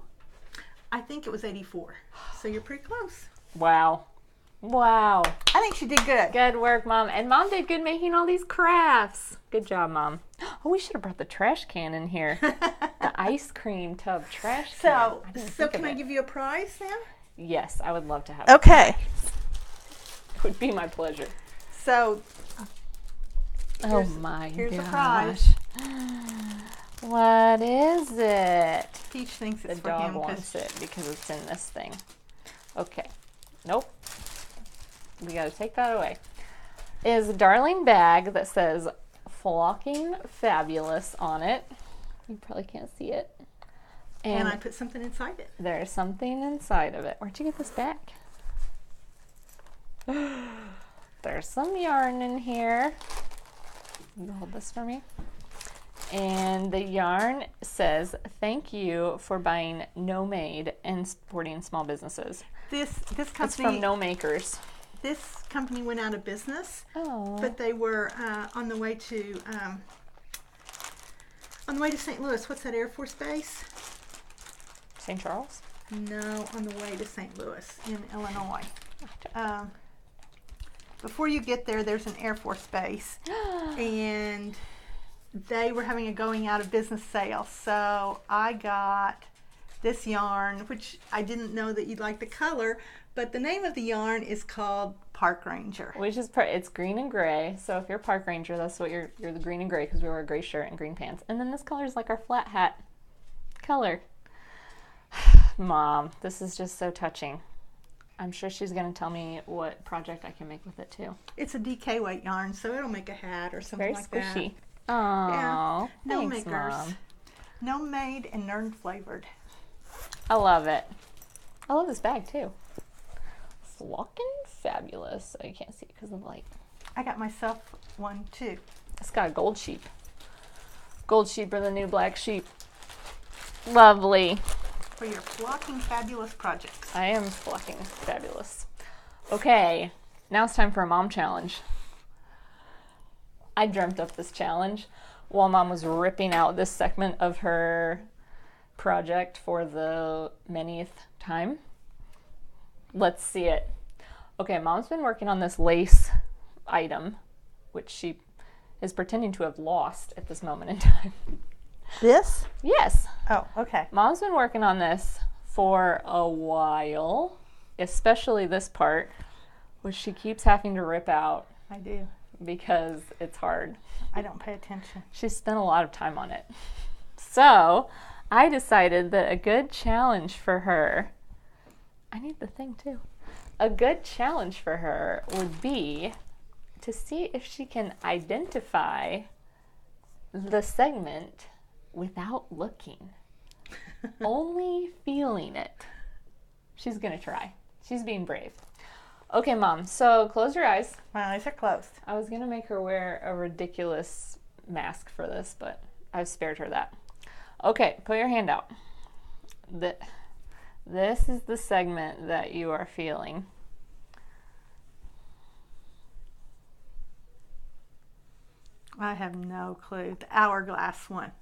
I think it was 84. So you're pretty close. Wow. Wow. I think she did good. Good work, Mom. And Mom did good making all these crafts. Good job, Mom. Oh, we should have brought the trash can in here. The ice cream tub trash can. So I didn't think of can I it. give you a prize now? Yes, I would love to have Okay. It would be my pleasure. So Oh Here's- my here's a gosh. prize. What is it? Peach thinks The it's for dog him wants because it because it's in this thing. Okay. Nope. We got to take that away. Is a darling bag that says Flocking Fabulous on it. You probably can't see it. and I put something inside it. There's something inside of it. Where'd you get this bag? There's some yarn in here. You hold this for me. And the yarn says, thank you for buying No Made and supporting small businesses. This It's company from No Makers. this company went out of business, Oh. but they were on the way to St. Louis. What's that Air Force Base? St. Charles? No, on the way to St. Louis in Illinois. Before you get there, there's an Air Force Base, and they were having a going out of business sale. So I got this yarn, which I didn't know that you'd like the color, but the name of the yarn is called Park Ranger. Which is it's green and gray. So if you're a park ranger, that's what you're the green and gray because we wear a gray shirt and green pants. And then this color is like our flat hat color. Mom, this is just so touching. I'm sure she's going to tell me what project I can make with it too. It's a DK weight yarn, so it'll make a hat or something Very like squishy. that. Oh, No thanks, makers. Mom. No made and Nern flavored. I love it. I love this bag too. Flocking Fabulous. Oh, you can't see it because of the light. I got myself one too. It's got gold sheep. Gold sheep are the new black sheep. Lovely. For your flocking fabulous projects. I am flocking fabulous. Okay, now it's time for a mom challenge. I dreamt up this challenge while Mom was ripping out this segment of her project for the manyth time. Let's see it. Okay, Mom's been working on this lace item, which she is pretending to have lost at this moment in time. This? Yes. Oh, okay. Mom's been working on this for a while, especially this part, which she keeps having to rip out I do. because it's hard. I don't pay attention. She spent a lot of time on it. So I decided that a good challenge for her, I need the thing too. A good challenge for her would be to see if she can identify the segment without looking. Only feeling it. She's gonna try. She's being brave. Okay, Mom, so close your eyes. My eyes are closed. I was gonna make her wear a ridiculous mask for this, but I've spared her that. Okay, put your hand out. This is the segment that you are feeling. I have no clue. The hourglass one.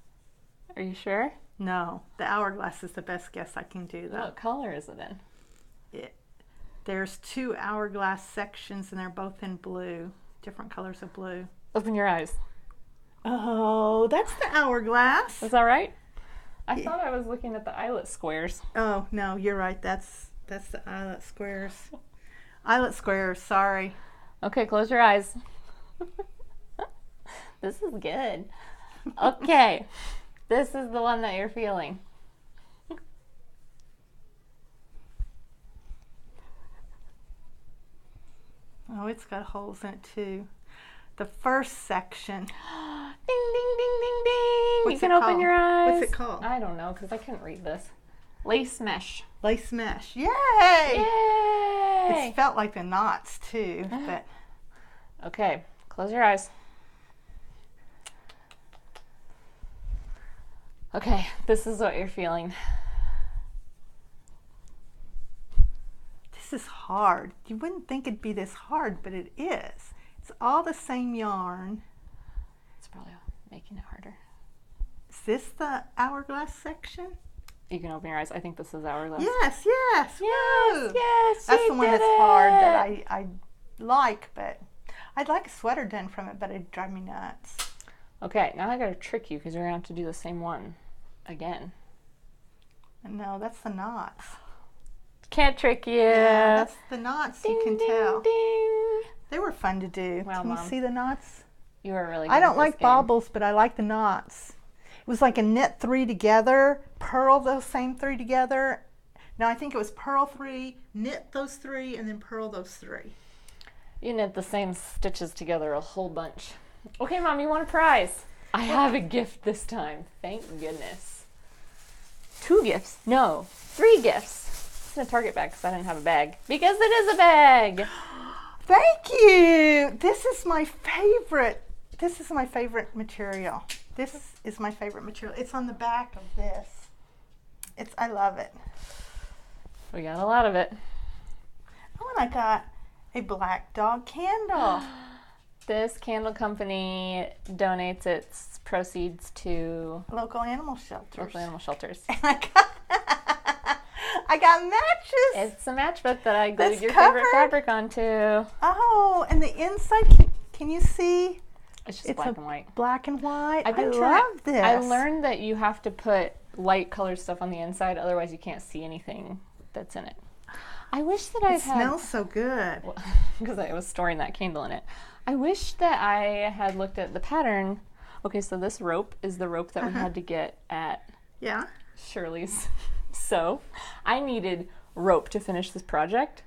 Are you sure? No, the hourglass is the best guess I can do, though. What color is it in? There's 2 hourglass sections, and they're both in blue. Different colors of blue. Open your eyes. Oh, that's the hourglass. Is that right? I thought I was looking at the eyelet squares. Oh, no, you're right. That's the eyelet squares. Eyelet squares, sorry. Okay, close your eyes. This is good. Okay, this is the one that you're feeling. Oh, it's got holes in it too. The first section. Ding, ding, ding, ding, ding. What's You can it open called? your eyes. What's it called? I don't know because I couldn't read this. Lace mesh. Lace mesh. Yay! Yay! It's felt like the knots too, but Okay, close your eyes. Okay, this is what you're feeling. this is hard. You wouldn't think it'd be this hard, but it is. It's all the same yarn. It's probably making it harder. Is this the hourglass section? You can open your eyes. I think this is hourglass. Yes, yes. Woo! Yes, That's you the one did that's hard that it. I like, but I'd like a sweater done from it, but it'd drive me nuts. Okay, now I gotta trick you because you're gonna have to do the same one again. No, that's the knots. Can't trick you. Yeah, that's the knots. Ding, You can ding, tell. Ding. They were fun to do. Wow, Can you Mom. see the knots? You are really good I at don't this like game. baubles, but I like the knots. It was like a knit 3 together, purl those same 3 together. No, I think it was purl 3, knit those 3, and then purl those 3. You knit the same stitches together a whole bunch. Okay, Mom, you want a prize? I have a gift this time. Thank goodness. 2 gifts. No, 3 gifts. It's in a Target bag because I didn't have a bag. Because it is a bag. Thank you. This is my favorite. This is my favorite material. This is my favorite material. It's on the back of this. I love it. We got a lot of it. Oh, and I got a black dog candle. This candle company donates its proceeds to Local animal shelters. local animal shelters. And I got matches. It's a matchbook that I glued That's your covered. favorite fabric onto. Oh, and the inside, can you see? It's just It's black a and white. Black and white. I've been I trying- love this. I learned that you have to put light colored stuff on the inside, otherwise you can't see anything that's in it. I wish that I It had, smells so good. because I was storing that candle in it. I wish that I had looked at the pattern. Okay, so this rope is the rope that we had to get at Yeah. Shirley's. So I needed rope to finish this project,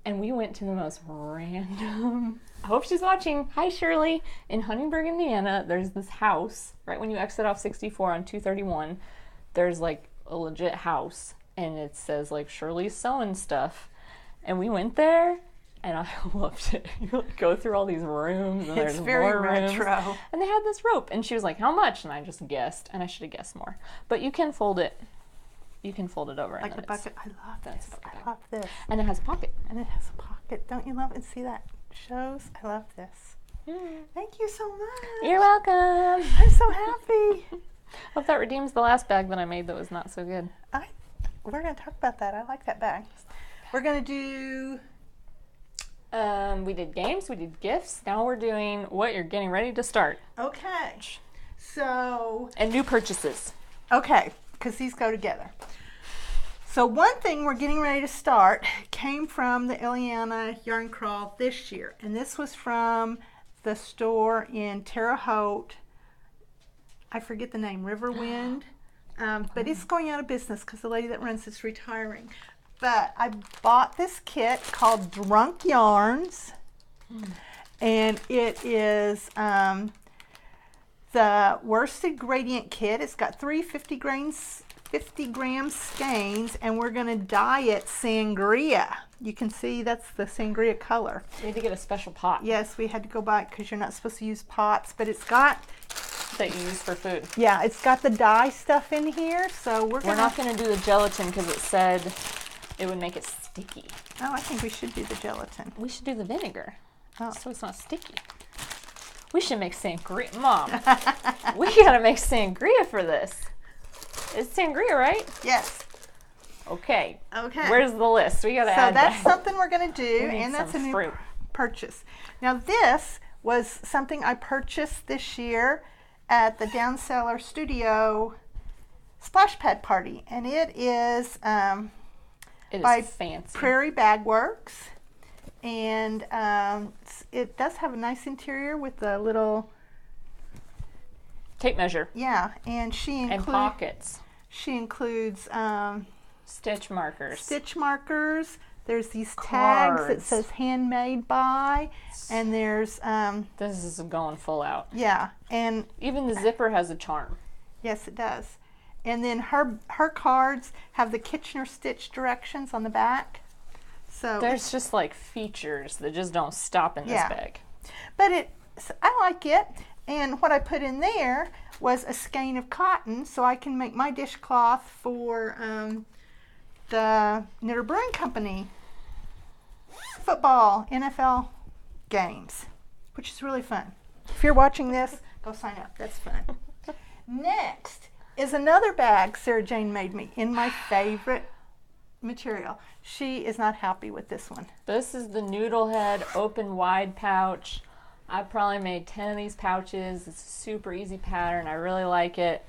and we went to the most random. I hope she's watching. Hi, Shirley. In Huntingburg, Indiana, there's this house right when you exit off 64 on 231. There's like a legit house, and it says like Shirley's sewing stuff. And we went there And I loved it. You like go through all these rooms, and It's there's very more rooms. retro. And they had this rope, and she was like, "How much?" And I just guessed, and I should have guessed more. But you can fold it. You can fold it over. Like and the then it's- bucket. I love that's this. a bucket I bag. love this. And it has a pocket. And it has a pocket. Don't you love it? See that shows? I love this. Thank you so much. You're welcome. I'm so happy. Hope that redeems the last bag that I made that was not so good. We're going to talk about that. I like that bag. We're going to do... We did games, we did gifts. Now we're doing what you're getting ready to start. Okay. So... And new purchases. Okay, because these go together. So one thing we're getting ready to start came from the Ileana Yarn Crawl this year. And this was from the store in Terre Haute. I forget the name, Riverwind. But it's going out of business because the lady that runs it's retiring. But I bought this kit called Drunk Yarns. And it is the worsted gradient kit. It's got 3 50 gram skeins, and we're going to dye it sangria. You can see that's the sangria color. We need to get a special pot Yes, we had to go buy it because you're not supposed to use pots, but it's got, that you use for food. yeah, it's got the dye stuff in here. So we're Not going to do the gelatin because it said it would make it sticky. Oh, I think we should do the gelatin. We should do the vinegar Oh. so it's not sticky. We should make sangria. Mom, we got to make sangria for this. It's sangria, right? Yes. Okay. Okay. Where's the list? We got to So add that's that. something we're going to do, We need and that's a some new fruit. purchase. Now this was something I purchased this year at the Down Cellar Studio Splash Pad Party, and it is It is by fancy. Prairie Bag Works, and it does have a nice interior with the little, Tape measure yeah, and and pockets. she includes Stitch markers. stitch markers. There's these tags that Cards. says handmade by, and there's This is going full out. yeah, and Even the zipper has a charm. yes, it does. And then her cards have the Kitchener stitch directions on the back. So There's just like features that just don't stop in this Yeah. bag. but I like it. And what I put in there was a skein of cotton, so I can make my dishcloth for the Knitter Brewing Company football NFL games, which is really fun. If you're watching this, go sign up. That's fun. Next is another bag Sarah Jane made me in my favorite material. She is not happy with this one. This is the Noodlehead open wide pouch. I probably made 10 of these pouches. It's a super easy pattern. I really like it.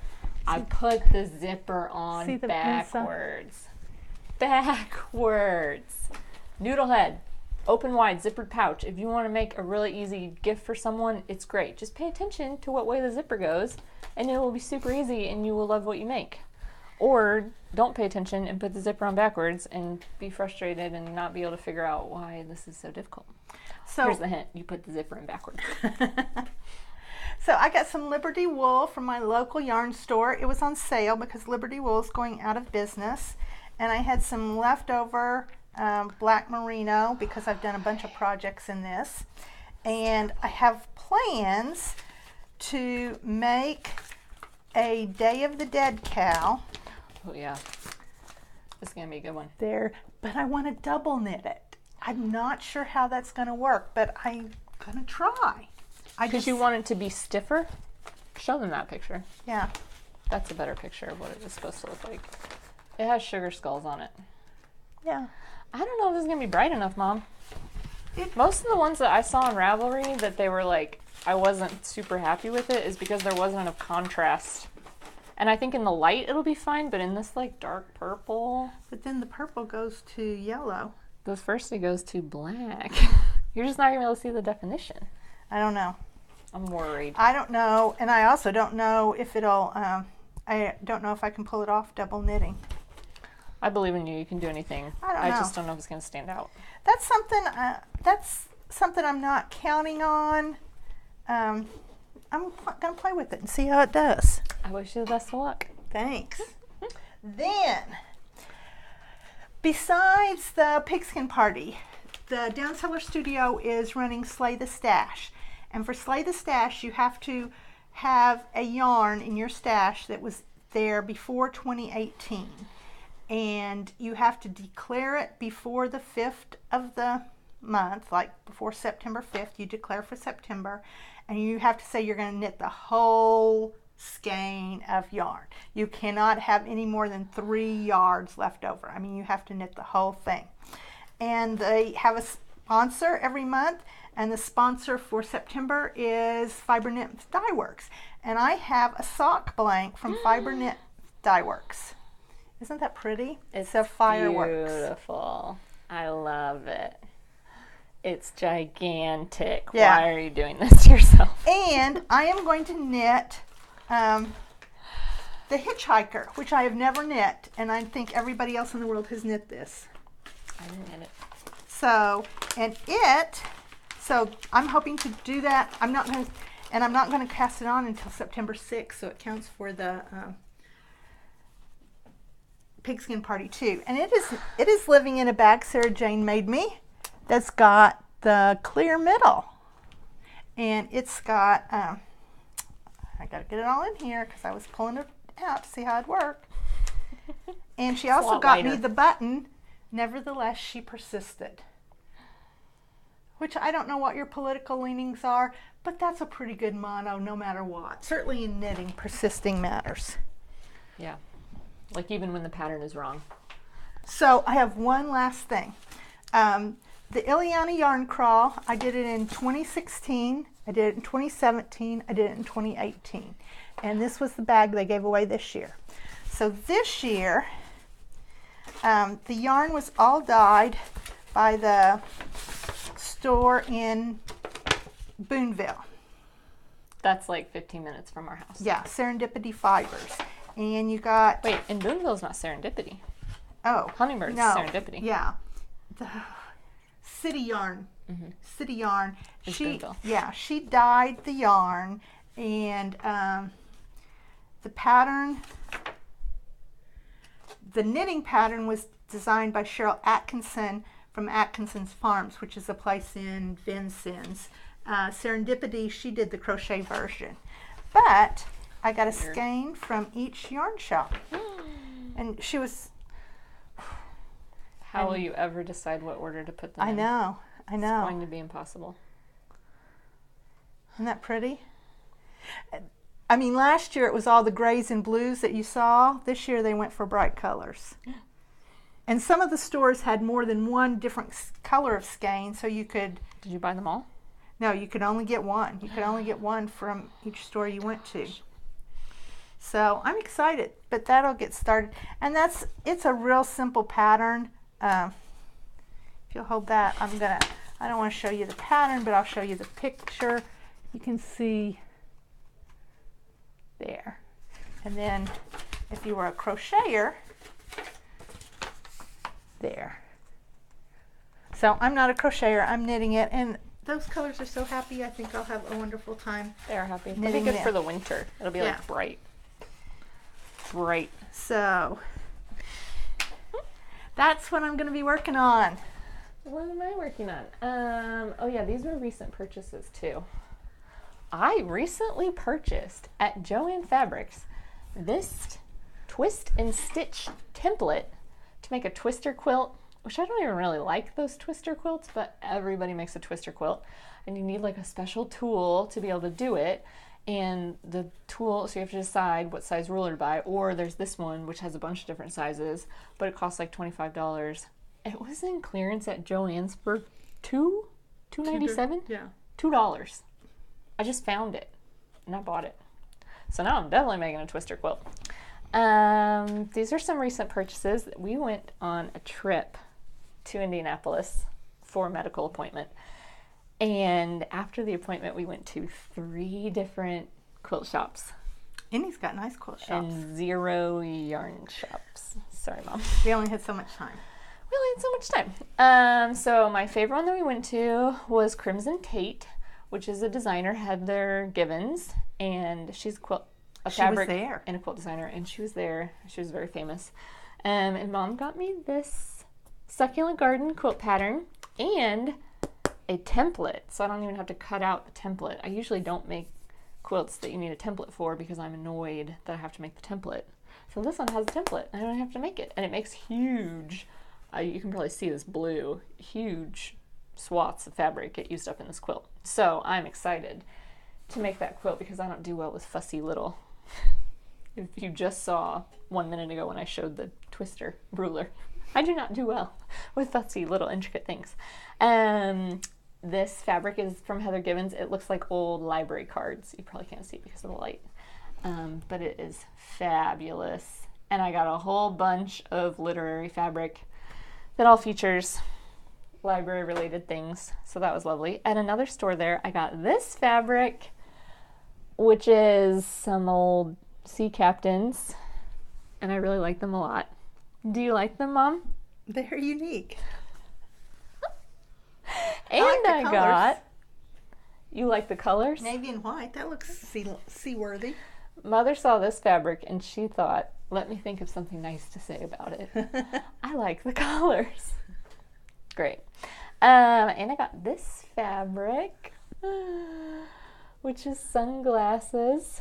I put the zipper on See the backwards. Backwards. Noodlehead, open wide zippered pouch. If you want to make a really easy gift for someone, it's great. Just pay attention to what way the zipper goes, and it will be super easy, and you will love what you make. Or don't pay attention and put the zipper on backwards and be frustrated and not be able to figure out why this is so difficult. So Here's the hint. You put the zipper in backwards. So I got some Liberty wool from my local yarn store. It was on sale because Liberty wool is going out of business. And I had some leftover black merino because I've done a bunch of projects in this. And I have plans to make a Day of the Dead cow Oh, yeah. This is going to be a good one. there, but I want to double knit it. I'm not sure how that's going to work, but I'm going to try. Because you want it to be stiffer? Show them that picture. Yeah. That's a better picture of what it is supposed to look like. It has sugar skulls on it. Yeah. I don't know if this is going to be bright enough, Mom. It- Most of the ones that I saw on Ravelry that they were like, I wasn't super happy with it is because there wasn't enough contrast. And I think in the light it'll be fine, but in this like dark purple, But then the purple goes to yellow. this first it goes to black. You're just not going to be able to see the definition. I don't know. I'm worried. I don't know, and I also don't know if it'll, I don't know if I can pull it off double knitting. I believe in you. You can do anything. I don't know. just don't know if it's going to stand out. That's something I'm not counting on. I'm going to play with it and see how it does. I wish you the best of luck. Thanks. Then, besides the pigskin party, the Down Cellar Studio is running Slay the Stash. And for Slay the Stash, you have to have a yarn in your stash that was there before 2018. And you have to declare it before the 5th of the month, like before September 5th. You declare for September. And you have to say you're going to knit the whole skein of yarn. You cannot have any more than 3 yards left over. I mean, you have to knit the whole thing. And they have a sponsor every month, and the sponsor for September is Fiber Knit Dye Works. And I have a sock blank from Fiber Knit Dye Works. Isn't that pretty? It's a fireworks. Beautiful. I love it. It's gigantic. Yeah. Why are you doing this yourself? And I am going to knit the Hitchhiker, which I have never knit, and I think everybody else in the world has knit this. I didn't knit it. So I'm hoping to do that. I'm not going to cast it on until September 6th, so it counts for the pigskin party too. And it is living in a bag Sarah Jane made me that's got the clear middle, and it's got I got to get it all in here because I was pulling it out to see how it'd work. And she also got me the button. Nevertheless, she persisted. Which I don't know what your political leanings are, but that's a pretty good motto no matter what. Certainly in knitting, persisting matters. Yeah. Like even when the pattern is wrong. So I have one last thing. The Ileana Yarn Crawl, I did it in 2016, I did it in 2017, I did it in 2018. And this was the bag they gave away this year. So this year, the yarn was all dyed by the store in Boonville. That's like 15 minutes from our house. Yeah, Serendipity Fibers. And you got... Wait, and Boonville's not Serendipity. Oh. Hummingbird's no, Serendipity. Yeah. The City Yarn. Mm-hmm. City Yarn. Boonville. Yeah, she dyed the yarn, and the pattern, the knitting pattern was designed by Cheryl Atkinson from Atkinson's Farms, which is a place in Vincennes. Serendipity, she did the crochet version. But I got a skein from each yarn shop. And she was... How will you ever decide what order to put them in? I know. It's going to be impossible. Isn't that pretty? I mean, last year it was all the grays and blues that you saw. This year they went for bright colors. And some of the stores had more than one different color of skein, so you could... Did you buy them all? No, you could only get one. You could only get one from each store you went to. So I'm excited, but that'll get started. And it's a real simple pattern. If you'll hold that, I don't want to show you the pattern, but I'll show you the picture. You can see there. And then if you were a crocheter, there. So I'm not a crocheter, I'm knitting it, and those colors are so happy. I think I'll have a wonderful time. They're happy. It'll be Knitting good them. for the winter. It'll be like bright. Bright. So that's what I'm going to be working on. What am I working on? Oh yeah, these were recent purchases too. I recently purchased at Joann Fabrics this twist and stitch template to make a twister quilt, which I don't even really like those twister quilts, but everybody makes a twister quilt, and you need like a special tool to be able to do it. And the tool, so you have to decide what size ruler to buy, or there's this one which has a bunch of different sizes, but it costs like $25. It was in clearance at Joann's for $2.97. Yeah. $2. I just found it and I bought it. So now I'm definitely making a twister quilt. These are some recent purchases. We went on a trip to Indianapolis for a medical appointment. And after the appointment, we went to 3 different quilt shops. Indy's got nice quilt shops. And 0 yarn shops. Sorry, Mom. We only had so much time. We only had so much time. So my favorite one that we went to was Crimson Tate, which is a designer, Heather Givens. And she's a fabric and a quilt designer. And she was there. She was very famous. And Mom got me this Succulent Garden quilt pattern. and a template. So I don't even have to cut out the template. I usually don't make quilts that you need a template for because I'm annoyed that I have to make the template. So this one has a template. I don't have to make it. And it makes huge, you can probably see this blue, huge swaths of fabric get used up in this quilt. So I'm excited to make that quilt because I don't do well with fussy little. If you just saw 1 minute ago when I showed the twister ruler, I do not do well with fussy little intricate things. This fabric is from Heather Gibbons. It looks like old library cards. You probably can't see it because of the light. But it is fabulous. And I got a whole bunch of literary fabric that all features library related things. So that was lovely. At another store there, I got this fabric, which is some old sea captains. And I really like them a lot. Do you like them, Mom? They're unique. And I got, you like the colors? Navy and white. That looks seaworthy. Mother saw this fabric and she thought, let me think of something nice to say about it. I like the colors. Great. And I got this fabric, which is sunglasses.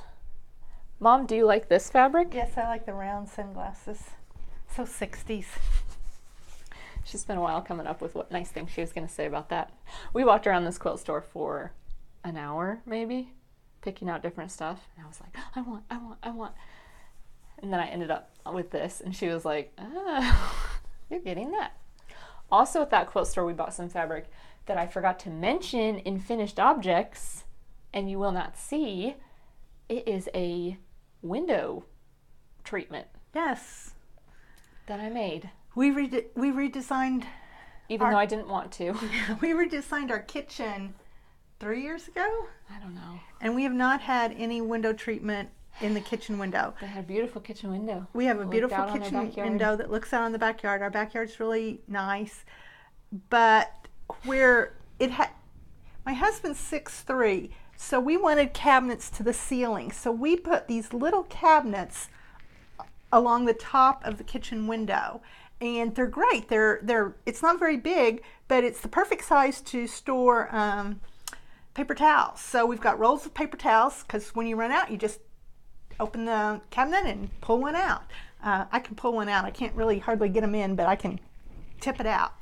Mom, do you like this fabric? Yes, I like the round sunglasses. So 60s. She spent a while coming up with what nice things she was going to say about that. We walked around this quilt store for an hour, maybe, picking out different stuff. And I was like, I want. And then I ended up with this. And she was like, oh, you're getting that. Also at that quilt store, we bought some fabric that I forgot to mention in Finished Objects. And you will not see. It is a window treatment. Yes. That I made. We redesigned. Even though I didn't want to. We redesigned our kitchen 3 years ago. I don't know. And we have not had any window treatment in the kitchen window. They had a beautiful kitchen window. We have a beautiful kitchen window that looks out on the backyard. Our backyard's really nice. But where it had, my husband's 6'3", so we wanted cabinets to the ceiling. So we put these little cabinets along the top of the kitchen window. And they're great. It's not very big, but it's the perfect size to store paper towels. So we've got rolls of paper towels because when you run out, you just open the cabinet and pull one out. I can pull one out. I can't really hardly get them in, but I can tip it out.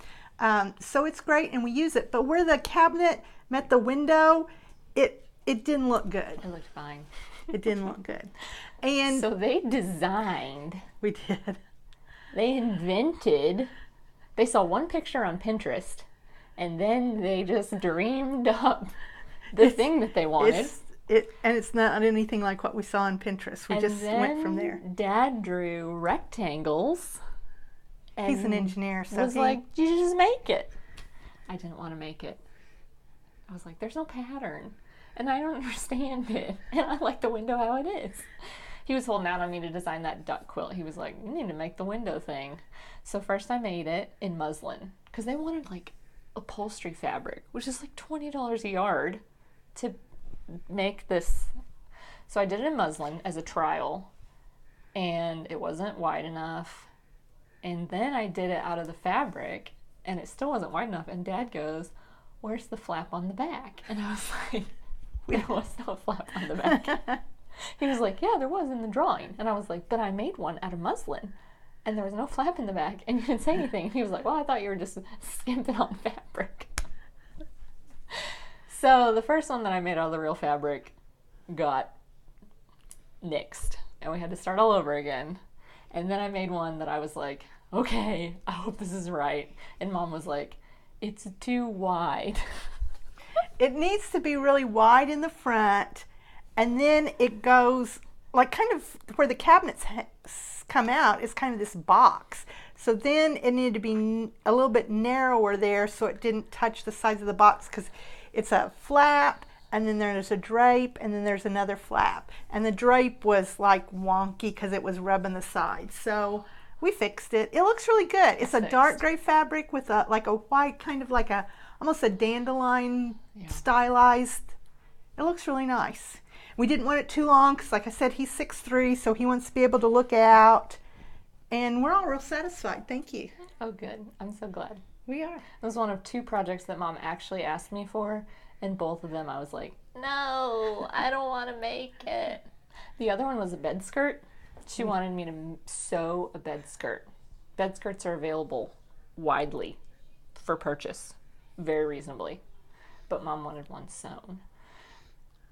So it's great, and we use it. But where the cabinet met the window, it didn't look good. It looked fine. It didn't look good. And so they designed. We did. They invented. They saw one picture on Pinterest, and then they just dreamed up the thing that they wanted. And it's not anything like what we saw on Pinterest. We just went from there. Dad drew rectangles. And he's an engineer, so was like, you just make it. I didn't want to make it. I was like, there's no pattern, and I don't understand it, and I like the window how it is. He was holding out on me to design that duck quilt. He was like, you need to make the window thing. So first I made it in muslin because they wanted like upholstery fabric, which is like $20 a yard to make this. So I did it in muslin as a trial, and it wasn't wide enough. And then I did it out of the fabric, and it still wasn't wide enough. And Dad goes, where's the flap on the back? And I was like, there was no flap on the back. He was like, yeah, there was in the drawing. And I was like, but I made one out of muslin, and there was no flap in the back, and you didn't say anything. And he was like, well, I thought you were just skimping on fabric. So the first one that I made out of the real fabric got nixed, and we had to start all over again. And then I made one that I was like, okay, I hope this is right. And Mom was like, it's too wide. It needs to be really wide in the front, and then it goes like kind of where the cabinets come out is kind of this box. So then it needed to be a little bit narrower there so it didn't touch the sides of the box, because it's a flap, and then there's a drape, and then there's another flap. And the drape was like wonky because it was rubbing the sides. So we fixed it. It looks really good. It's a dark gray fabric with a white, kind of like almost a dandelion stylized. It looks really nice. We didn't want it too long because, like I said, he's 6'3", so he wants to be able to look out. And we're all real satisfied. Thank you. Oh, good. I'm so glad. We are. It was one of 2 projects that Mom actually asked me for, and both of them I was like, no, I don't want to make it. The other one was a bed skirt. She wanted me to sew a bed skirt. Bed skirts are available widely for purchase, very reasonably. But Mom wanted one sewn.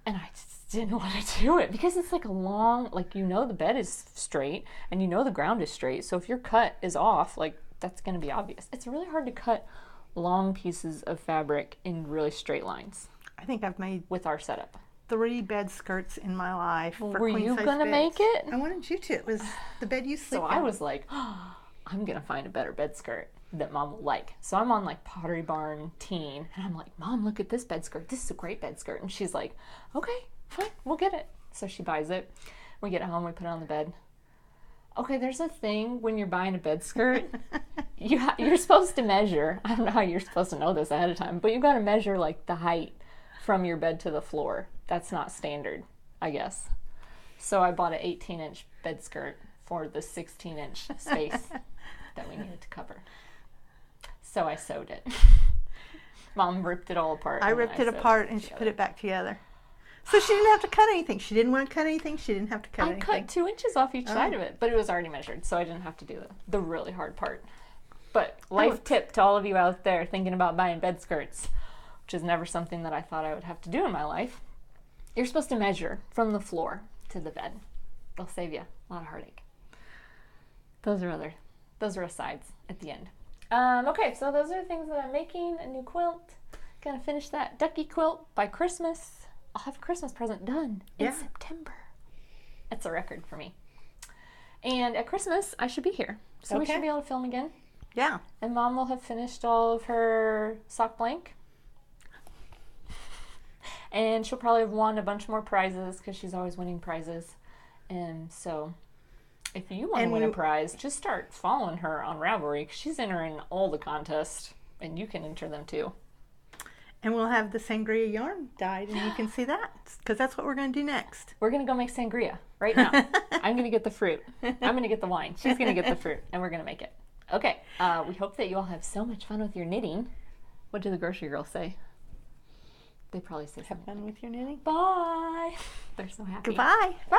And I just didn't want to do it because it's like a long, like, the bed is straight and the ground is straight. So if your cut is off, like, that's going to be obvious. It's really hard to cut long pieces of fabric in really straight lines I think I've made with our setup. 3 bed skirts in my life. For Were you queen-size going to beds. make it? I wanted you to. It was the bed you sleep So in. I was like, oh, I'm going to find a better bed skirt that Mom will like. So I'm on like Pottery Barn Teen, and I'm like, Mom, look at this bed skirt. This is a great bed skirt. And she's like, okay, fine, we'll get it. So she buys it. We get home, we put it on the bed. Okay, there's a thing when you're buying a bed skirt. You're supposed to measure. I don't know how you're supposed to know this ahead of time, but you've got to measure like the height from your bed to the floor. That's not standard, I guess. So I bought an 18-inch bed skirt for the 16-inch space that we needed to cover. So I sewed it. Mom ripped it all apart. I ripped it apart and she put it back together. So she didn't have to cut anything. She didn't want to cut anything. She didn't have to cut anything. I cut 2 inches off each side of it, but it was already measured, so I didn't have to do the really hard part. But life tip to all of you out there thinking about buying bed skirts, which is never something that I thought I would have to do in my life. You're supposed to measure from the floor to the bed. They'll save you a lot of heartache. Those are asides at the end. Okay, so those are the things that I'm making. A new quilt. Gonna finish that ducky quilt by Christmas. I'll have a Christmas present done in September. That's a record for me. And at Christmas, I should be here. So we should be able to film again. Yeah. And Mom will have finished all of her sock blank. And she'll probably have won a bunch more prizes because she's always winning prizes. And so if you want to win a prize, just start following her on Ravelry because she's entering all the contests and you can enter them too. And we'll have the sangria yarn dyed, and you can see that, because that's what we're going to do next. We're going to go make sangria right now. I'm going to get the fruit. I'm going to get the wine. She's going to get the fruit, and we're going to make it. Okay, we hope that you all have so much fun with your knitting. What do the grocery girls say? They probably say something. Have fun with your knitting. Bye. They're so happy. Goodbye. Bye.